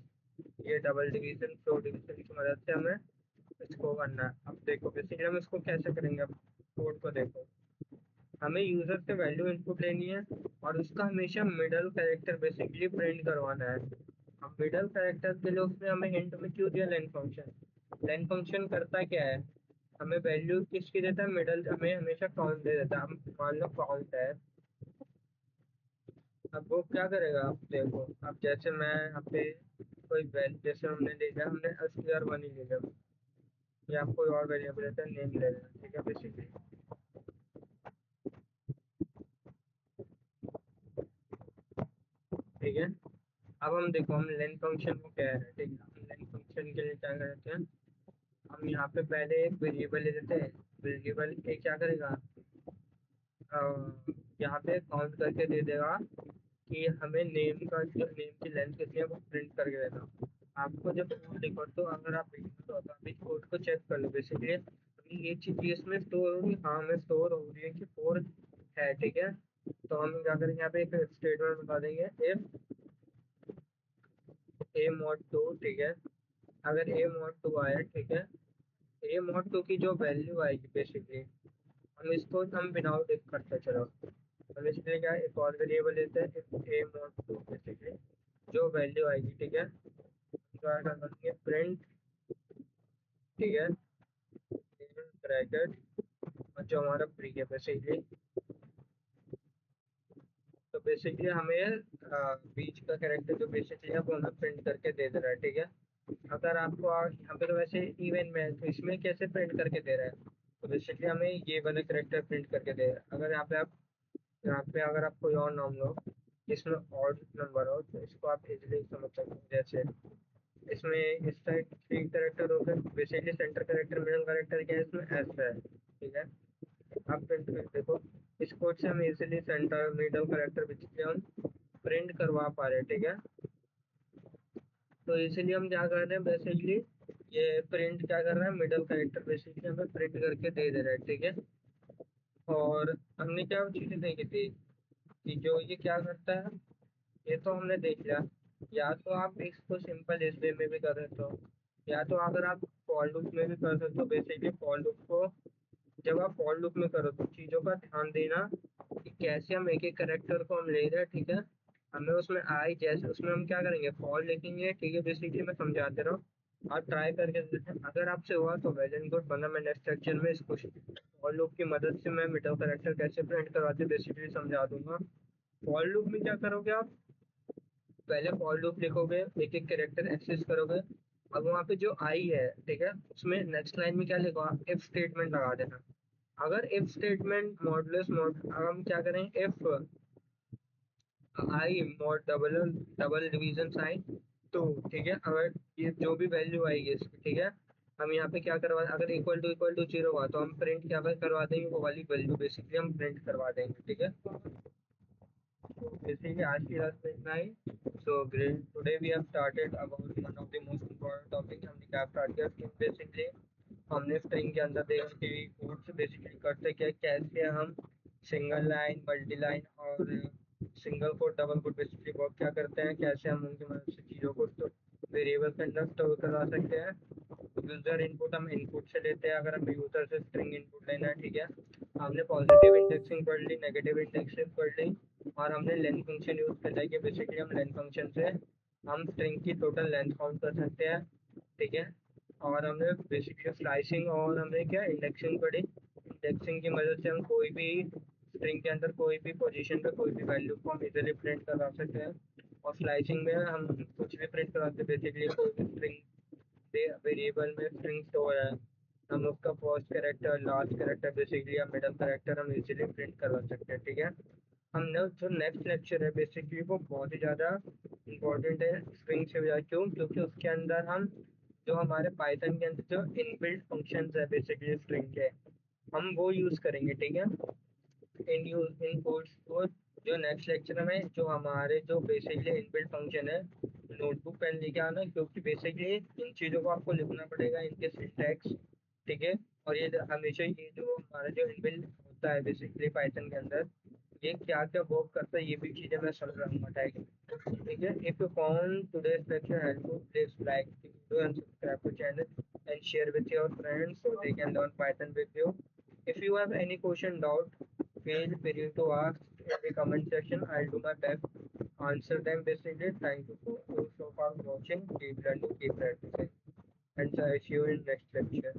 ये डबल डिवीजन फ्लो डिवीजन की मदद से हमें इसको करना है। अब देखो बेसिकली हम इसको कैसे करेंगे, अब कोड को देखो, हमें यूजर से वैल्यू इनपुट लेनी है और उसका हमेशा मिडल कैरेक्टर बेसिकली प्रिंट करवाना है। अब मिडल कैरेक्टर के लिए उसने हमें हिंट में क्यों दिया लेन फंक्शन, लेन फंक्शन करता क्या है, हमें वैल्यू किसकी देता है, मिडल हमें हमेशा काउंट दे देता है। हम मान लो काउंट है, अब वो क्या करेगा, आप देखो, अब जैसे मैं यहाँ पे कोई वैल्यू जैसे हमने ले लिया, हमने str1 ही ले लिया, या आप कोई और वेरिएबल लेते हैं नेम ले लेना, ठीक है बेसिकली, ठीक है। अब हम देखो हम लेन फंक्शन को क्या है, ठीक है, हम लेन फंक्शन के लिए क्या करते हैं, हम यहाँ पे पहले एक वेरिएबल ले लेते हैं। वेरिएबल के क्या करेगा, अ, यहाँ पे काउंट करके दे देगा कि हमें नेम का जो नेम की लेंथ कितनी है वो प्रिंट करके देना। आपको जब कोड लिखो तो अगर आप लिखो तो अभी कोड को चेक कर लो बेसिकली, अभी ये चीज़ इसमें स्टोर होगी, हाँ हमें स्टोर हो रही है कि 4 है, ठीक है। तो हम क्या करेंगे, यहाँ पे एक स्टेटमेंट बता देंगे, इफ ए मॉड 2, ठीक है। अगर ए मॉड 2 आया, ठीक है, ए मॉड 2 की जो वैल्यू आएगी बेसिकली, हम इसको हम बिना डिफ करते चलो, हम इसलिए क्या एक और वेरिएबल लेते हैं, ए मॉड 2 बेसिकली जो वैल्यू आएगी, ठीक है, क्या करेंगे प्रिंट, ठीक है, ब्रैकेट और जो हमारा प्री है बेसिकली। तो बेसिकली हमें बीच का कैरेक्टर जो बेसिकली है वो हमें प्रिंट करके दे दे रहा है, ठीक है। अगर आपको यहाँ पे तो वैसे इवन में है, तो इसमें कैसे प्रिंट करके दे रहा है, तो बेसिकली हमें ये वाला कैरेक्टर प्रिंट करके दे रहा है। अगर यहाँ पे आप यहाँ पे अगर आप कोई और नाम लो जिसमें ऑड नंबर हो तो इसको आप इजीली समझ सकते हैं, जैसे इसमें इस टाइप 3 कैरेक्टर हो गए basically, centre character middle character क्या है, इसमें एस है, ठीक है। आप प्रिंट कर देखो, इस कोड से हम easily centre middle character basically हम प्रिंट करवा पा रहे हैं, ठीक है। तो इसीलिए हम क्या कर रहे हैं बेसिकली, ये प्रिंट क्या कर रहा है, मिडल कैरेक्टर बेसिकली हमें प्रिंट करके दे दे रहा है, ठीक है। और हमने क्या चीज़ें देखी थी कि जो ये क्या करता है, ये तो हमने देख लिया। या तो आप इसको सिंपल इस वे में भी कर रहे हो, या तो अगर आप फॉर लूप में भी कर सकते हो। बेसिकली फॉर लूप को जब आप फॉर लूप में करो तो चीज़ों का ध्यान देना कि कैसे हम एक एक करेक्टर को हम ले रहे हैं, ठीक है। हमें उसमें आई जैसे उसमें हम क्या करेंगे, फॉर लिखेंगे, ठीक है। बेसिकली मैं समझाते रहा हूँ, आप ट्राई करके देखें। अगर आपसे हुआ तो वेल एंड गुड, वरना मैं नेक्स्ट लेक्चर में इसको फॉर लूप की मदद से मैं मिडल करेक्टर कैसे प्रिंट करवाते बेसिकली समझा दूंगा। फॉर लूप में क्या करोगे आप, पहले फॉर लूप लिखोगे, एक एक कैरेक्टर एक्सेस करोगे। अब वहाँ पे जो आई है, ठीक है, उसमें नेक्स्ट लाइन में क्या लिखा, इफ स्टेटमेंट लगा देना। अगर इफ स्टेटमेंट मॉडुलस मॉड, अब हम क्या करें, if I mod double double division sign, तो ठीक है, अगर ये जो भी वैल्यू आएगी इसकी, ठीक है, हम यहाँ पे क्या करवा, अगर इक्वल टू जीरो हुआ तो हम प्रिंट क्या करवा देंगे, वो वाली वैल्यू बेसिकली हम प्रिंट करवा देंगे, ठीक है। So basically, आज की क्लास में इतना ही। So great. Today we have started about one of the most important topic. हमने क्या स्टार्ट किया कि बेसिकली हमने स्ट्रिंग के अंदर देखा कि कोड्स बेसिकली करते क्या, कैसे हम सिंगल लाइन, मल्टी लाइन और single code, double quote basically work क्या करते हैं, कैसे हम उनकी मदद से चीज़ों को वेरिएबल के अंदर स्टोर करवा सकते हैं। यूजर इनपुट हम इनपुट से लेते हैं, अगर हम यूजर से स्ट्रिंग इनपुट लेना है, ठीक है। हमने पॉजिटिव इंडेक्सिंग पढ़ ली, नेगेटिव इंडेक्सिंग पढ़ ली, और हमने लेंथ फंक्शन यूज कर लिया कि बेसिकली हम लेंथ फंक्शन से हम स्ट्रिंग की टोटल लेंथ काउंट कर सकते हैं, ठीक है। और हमने बेसिकली स्लाइसिंग और हमने क्या इंडेक्सिंग पढ़ी। इंडेक्सिंग की मदद से हम कोई भी स्ट्रिंग के अंदर कोई भी पोजीशन पे कोई भी वैल्यू को हम इजीली प्रिंट करा सकते हैं। और स्लाइसिंग में हम कुछ भी प्रिंट कराते हैं, बेसिकली कोई भी स्ट्रिंग वेरिएबल में स्ट्रिंग स्टोर है, हम उसका first character, last character basically या मिडल कैरेक्टर हम इजीली प्रिंट करवा सकते हैं, ठीक है। हम जो नेक्स्ट लेक्चर है बेसिकली वो बहुत ही ज़्यादा इंपॉर्टेंट है स्ट्रिंग से बजाय, क्यों, क्योंकि उसके अंदर हम जो हमारे पाइथन के अंदर जो इनबिल्ट फंक्शंस है बेसिकली स्ट्रिंग के, हम वो यूज़ करेंगे, ठीक है। इन कोड्स को जो नेक्स्ट लेक्चर में जो हमारे जो बेसिकली इनबिल्ट फंक्शन है, नोटबुक पेन लेके आना, क्योंकि बेसिकली इन चीज़ों को आपको लिखना पड़ेगा, इनके सिंटैक्स, ठीक है। और ये हमेशा ये जो हमारा जो इनबिल्ट होता है बेसिकली पाइथन के अंदर, ये क्या क्या वर्क करता है, ये भी चीज़ें मैं समझाऊंगा, ठीक है। If you found today's lecture helpful, please like the video and subscribe to channel and share with your friends so they can learn Python with you. If you have any question, doubt, feel free to ask in the comment section. I'll do my best answer them basically. Thank you so far watching. Keep learning, keep practicing, and I see you in next lecture.